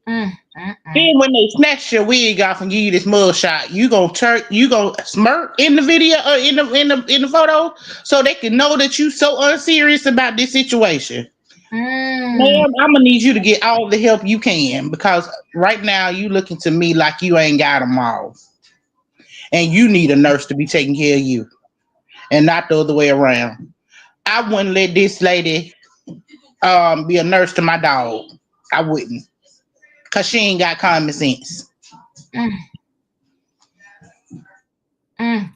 Then when they snatch your wig off and give you this mug shot, you gonna smirk in the video or in the photo so they can know that you so unserious about this situation. Ma'am, I'm gonna need you to get all the help you can because right now you looking to me like you ain't got them all, and you need a nurse to be taking care of you, and not the other way around. I wouldn't let this lady be a nurse to my dog. I wouldn't. Cause she ain't got common sense.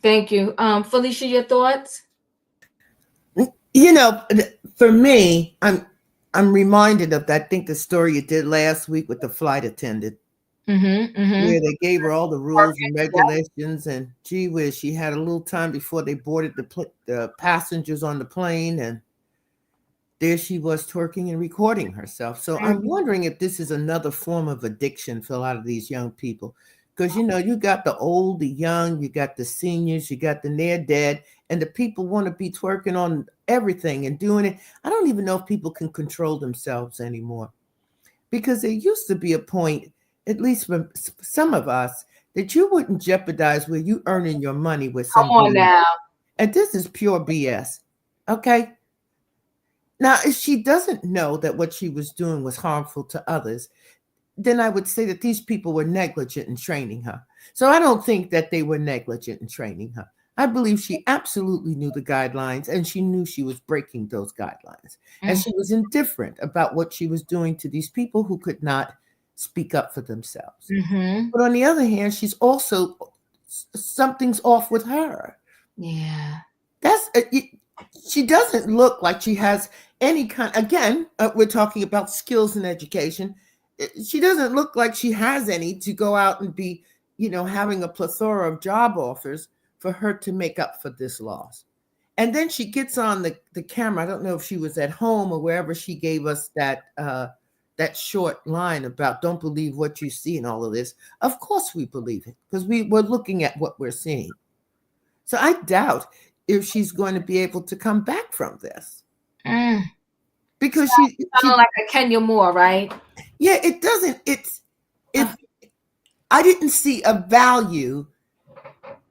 Thank you. Felicia, your thoughts? You know, for me, I'm reminded of that. I think the story you did last week with the flight attendant, where they gave her all the rules and regulations, and gee whiz, she had a little time before they boarded the passengers on the plane, and there she was twerking and recording herself. So I'm wondering if this is another form of addiction for a lot of these young people. Because, you know, you got the old, the young, you got the seniors, you got the near dead, and the people want to be twerking on everything and doing it. I don't even know if people can control themselves anymore. Because there used to be a point, at least for some of us, that you wouldn't jeopardize where you earning your money with somebody. Come on now. And this is pure BS. Okay? Now, if she doesn't know that what she was doing was harmful to others, then I would say that these people were negligent in training her. So I don't think that they were negligent in training her. I believe she absolutely knew the guidelines and she knew she was breaking those guidelines. And she was indifferent about what she was doing to these people who could not speak up for themselves. But on the other hand, she's also, something's off with her. Yeah. She doesn't look like she has any kind, again, we're talking about skills in education. She doesn't look like she has any to go out and be, you know, having a plethora of job offers for her to make up for this loss. And then she gets on the camera. I don't know if she was at home or wherever she gave us that short line about don't believe what you see and all of this. Of course we believe it because we're looking at what we're seeing. So I doubt if she's going to be able to come back from this. Because she like a Kenya Moore, right? Yeah, it doesn't. I didn't see a value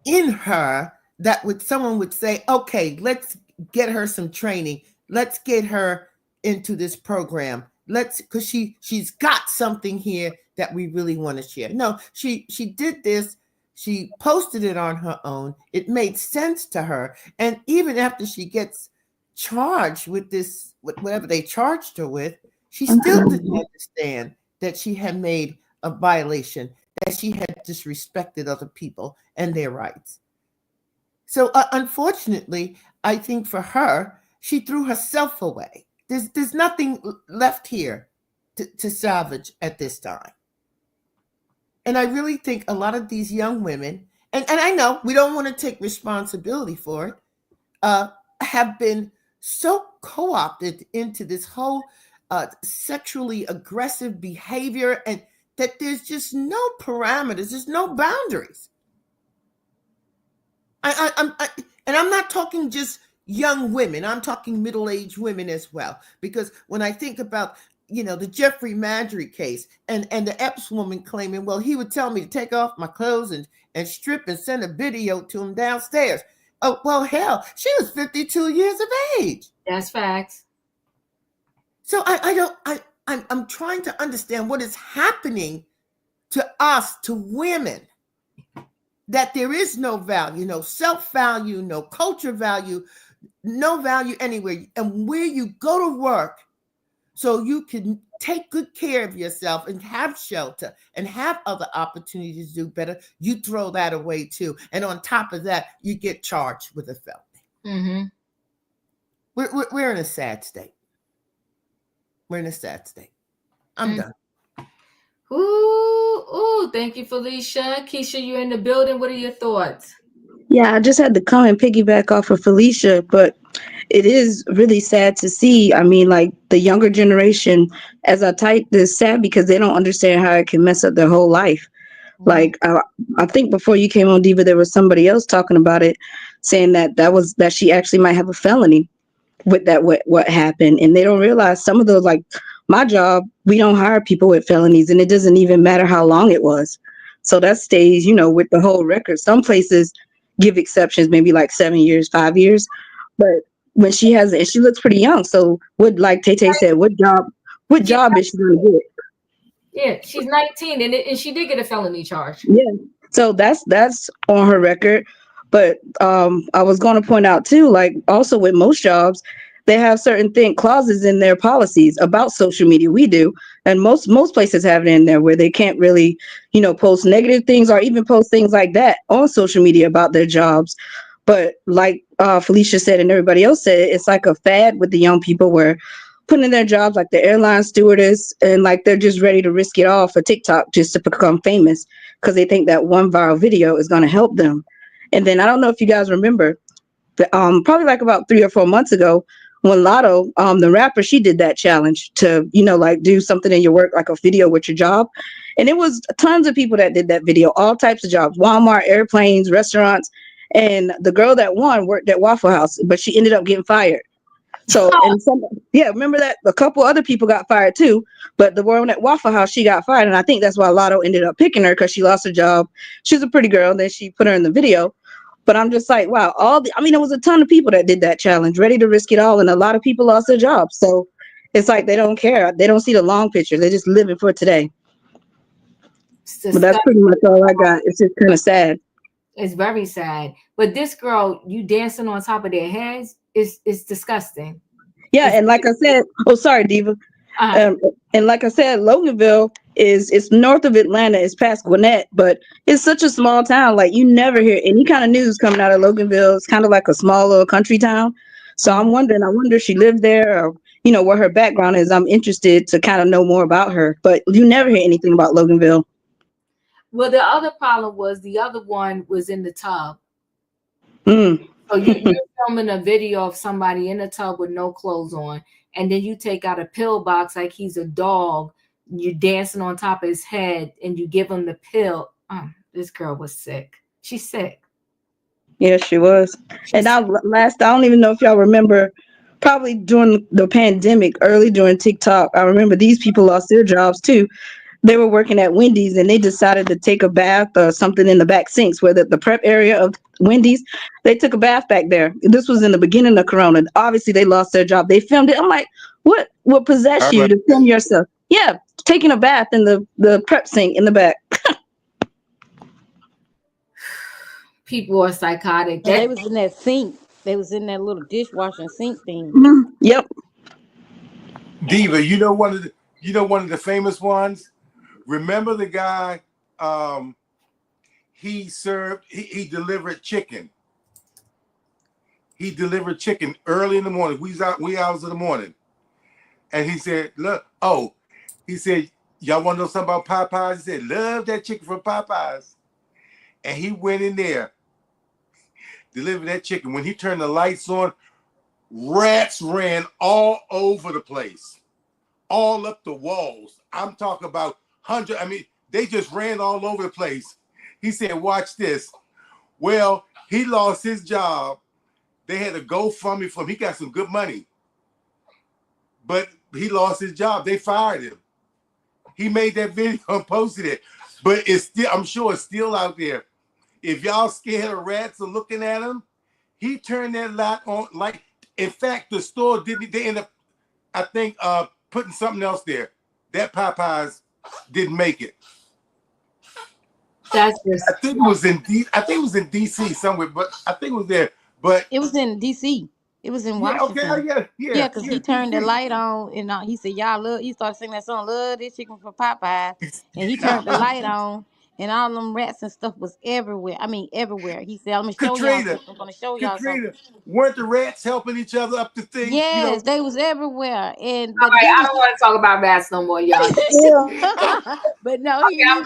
in her that someone would say, okay, let's get her some training. Let's get her into this program. Because she's got something here that we really want to share. No, she did this. She posted it on her own. It made sense to her. And even after she gets charged with this, whatever they charged her with, she still didn't understand that she had made a violation, that she had disrespected other people and their rights. So unfortunately, I think for her, she threw herself away. There's nothing left here to salvage at this time. And I really think a lot of these young women, and I know we don't want to take responsibility for it, have been so co-opted into this whole sexually aggressive behavior, and that there's just no parameters, there's no boundaries. And I'm not talking just young women, I'm talking middle-aged women as well. Because when I think about, the Jeffrey Madry case and the Epps woman claiming, well, he would tell me to take off my clothes and strip and send a video to him downstairs. Oh, well, hell, she was 52 years of age. That's facts. So I'm trying to understand what is happening to us, to women, that there is no value, no self-value, no culture value, no value anywhere. And where you go to work so you can take good care of yourself and have shelter and have other opportunities to do better, you throw that away too. And on top of that, you get charged with a felony. Mm-hmm. We're in a sad state. We're in a sad state. I'm done. Ooh, thank you, Felicia. Keisha, you're in the building. What are your thoughts? Yeah, I just had to come and piggyback off of Felicia, but it is really sad to see. I mean, like the younger generation, as I type this, sad because they don't understand how it can mess up their whole life. Like I think before you came on, Diva, there was somebody else talking about it, saying that she actually might have a felony with that what happened, and they don't realize some of those, like my job, we don't hire people with felonies, and it doesn't even matter how long it was. So that stays, with the whole record. Some places give exceptions, maybe like 7 years, 5 years, but when she has it, and she looks pretty young. So what, like Tay said, what job is she going to get? Yeah, she's 19, and she did get a felony charge. Yeah, so that's on her record. But I was going to point out too, like also with most jobs, they have certain clauses in their policies about social media. We do, and most places have it in there where they can't really, post negative things or even post things like that on social media about their jobs. But like Felicia said and everybody else said, it's like a fad with the young people where putting in their jobs like the airline stewardess, and like they're just ready to risk it all for TikTok just to become famous because they think that one viral video is going to help them. And then I don't know if you guys remember, probably like about 3 or 4 months ago, when Lotto, the rapper, she did that challenge to, like do something in your work, like a video with your job. And it was tons of people that did that video, all types of jobs, Walmart, airplanes, restaurants. And the girl that won worked at Waffle House, but she ended up getting fired. So, and remember that a couple other people got fired too, but the one at Waffle House, she got fired. And I think that's why Lotto ended up picking her, because she lost her job. She was a pretty girl. And then she put her in the video. But I'm just like, wow, there was a ton of people that did that challenge, ready to risk it all. And a lot of people lost their jobs. So it's like, they don't care. They don't see the long picture. They're just living for today. But that's pretty much all I got. It's just kind of sad. It's very sad. But this girl, you dancing on top of their heads, is disgusting. Yeah. And like I said, sorry, Diva. And like I said, Loganville it's north of Atlanta. It's past Gwinnett, but it's such a small town. Like you never hear any kind of news coming out of Loganville. It's kind of like a small little country town. So I wonder if she lived there, or what her background is. I'm interested to kind of know more about her, but you never hear anything about Loganville. Well, the other problem was the other one was in the tub. So you're filming a video of somebody in a tub with no clothes on, and then you take out a pill box like he's a dog. You're dancing on top of his head, and you give him the pill. This girl was sick. She's sick. Yeah, she was. And I don't even know if y'all remember, probably during the pandemic, early during TikTok, I remember these people lost their jobs too. They were working at Wendy's, and they decided to take a bath or something in the back sinks, where the prep area of Wendy's, they took a bath back there. This was in the beginning of Corona. Obviously, they lost their job. They filmed it. I'm like, what possessed you to film yourself? Yeah, taking a bath in the prep sink in the back. People are psychotic. They was in that sink. They was in that little dishwashing sink thing. Mm-hmm. Yep. Diva, one of the famous ones. Remember the guy? He delivered chicken. He delivered chicken early in the morning. Wee hours of the morning, and he said, "Look, He said, y'all want to know something about Popeyes? He said, love that chicken from Popeyes. And he went in there, delivered that chicken. When he turned the lights on, rats ran all over the place, all up the walls. I'm talking about hundreds. I mean, they just ran all over the place. He said, watch this. Well, he lost his job. They had a GoFundMe for him. He got some good money. But he lost his job. They fired him. He made that video and posted it. But it's still, I'm sure it's still out there. If y'all scared of rats or looking at him, he turned that light on. Like, in fact, the store didn't, they ended up, I think, putting something else there. That Popeyes didn't make it. That's just, I think it was in DC somewhere, but I think it was there. But It was in DC. It was in yeah, Washington. okay, Yeah, because he turned the DC. light on and he said, y'all love, he started singing that song, Love This Chicken from Popeyes. And he turned the light on and all them rats and stuff was everywhere. I mean, everywhere. He said, I'm going to show y'all Katrina, something. I'm going to show y'all something. weren't the rats helping each other up the thing? Yes, they was everywhere. And all but right, he I was, don't want to talk about rats no more, y'all. but no, Okay, I'm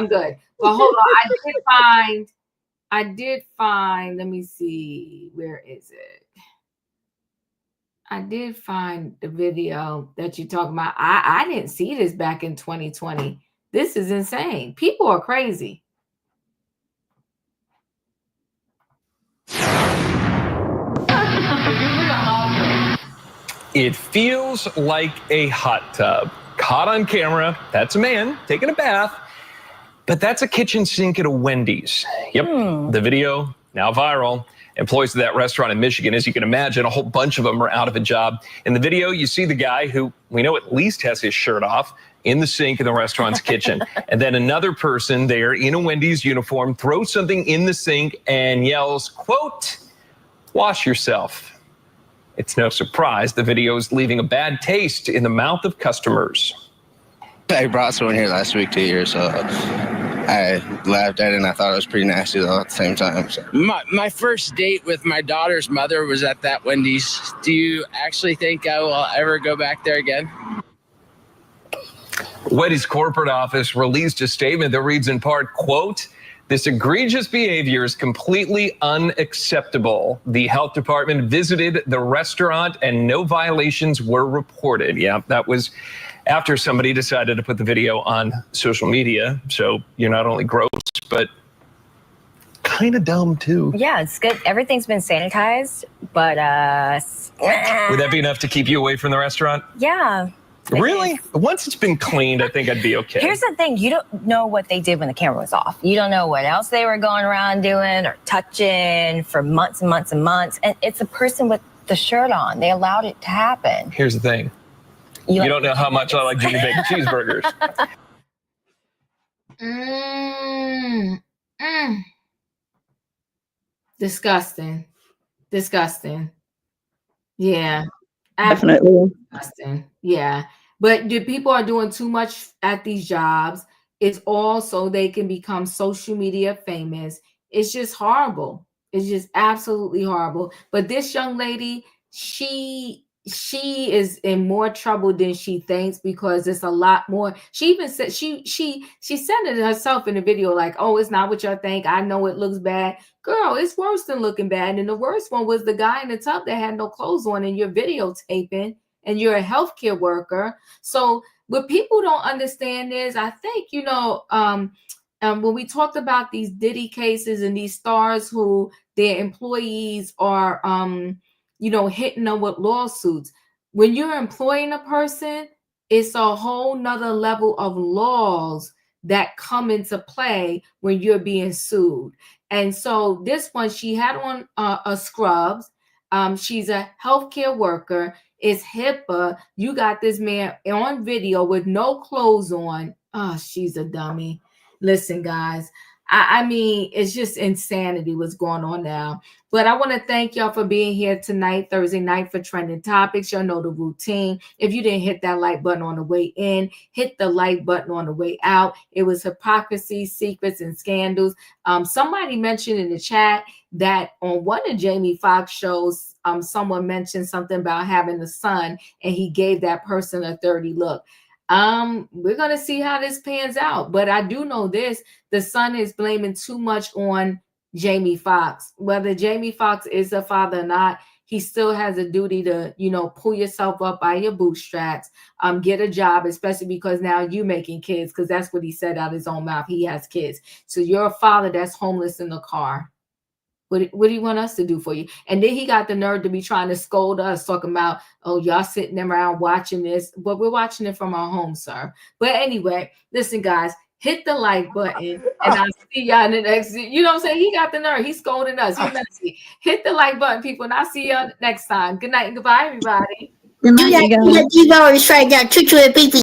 good. But hold on, I did find, let me see, where is it? I did find the video that you're talking about. I didn't see this back in 2020. This is insane. People are crazy. It feels like a hot tub. Caught on camera, that's a man taking a bath, but that's a kitchen sink at a Wendy's. Yep, the video now viral. Employees of that restaurant in Michigan, as you can imagine, a whole bunch of them are out of a job. In the video, you see the guy who we know at least has his shirt off in the sink in the restaurant's kitchen. And then another person there in a Wendy's uniform throws something in the sink and yells, quote, wash yourself. It's no surprise the video is leaving a bad taste in the mouth of customers. I brought someone here last week to here, so I laughed at it and I thought it was pretty nasty though at the same time. So. My first date with my daughter's mother was at that Wendy's. Do you actually think I will ever go back there again? Wendy's corporate office released a statement that reads in part, quote, this egregious behavior is completely unacceptable. The health department visited the restaurant and no violations were reported. Yeah, that was after somebody decided to put the video on social media. So you're not only gross, but kind of dumb too. Yeah, it's good. Everything's been sanitized, but would that be enough to keep you away from the restaurant? Yeah. Really? Once it's been cleaned, I think I'd be okay. Here's the thing. You don't know what they did when the camera was off. You don't know what else they were going around doing or touching for months and months and months. And it's a person with the shirt on. They allowed it to happen. Here's the thing. You don't know how much I like Jimmy Bacon cheeseburgers. Disgusting. Yeah. Definitely. Disgusting. Yeah. But people are doing too much at these jobs. It's all so they can become social media famous. It's just horrible. It's just absolutely horrible. But this young lady, she is in more trouble than she thinks because it's a lot more. She even said she said it herself in the video, like, oh, it's not what y'all think. I know it looks bad. Girl, it's worse than looking bad. And the worst one was the guy in the tub that had no clothes on and you're videotaping and you're a healthcare worker. So what people don't understand is, I think, when we talked about these Diddy cases and these stars who their employees are, hitting them with lawsuits. When you're employing a person, it's a whole nother level of laws that come into play when you're being sued. And so this one, she had on a scrubs. She's a healthcare worker. It's HIPAA. You got this man on video with no clothes on. Oh, she's a dummy. Listen, guys, I mean, it's just insanity what's going on now. But I want to thank y'all for being here tonight, Thursday night, for Trending Topics. Y'all know the routine. If you didn't hit that like button on the way in, hit the like button on the way out. It was Hypocrisy, Secrets, and Scandals. Somebody mentioned in the chat that on one of Jamie Foxx shows, someone mentioned something about having a son, and he gave that person a 30 look. We're gonna see how this pans out, but I do know this: the son is blaming too much on Jamie Foxx. Whether Jamie Foxx is a father or not, he still has a duty to, pull yourself up by your bootstraps, get a job, especially because now you making kids, because that's what he said out his own mouth. He has kids. So you're a father that's homeless in the car. What do you want us to do for you? And then he got the nerve to be trying to scold us, talking about, oh, y'all sitting around watching this. But we're watching it from our home, sir. But anyway, listen, guys, hit the like button, and I'll see y'all in the next. You know what I'm saying? He got the nerve. He's scolding us. He's messy. Hit the like button, people, and I'll see y'all next time. Good night and goodbye, everybody. Do that, you always try that.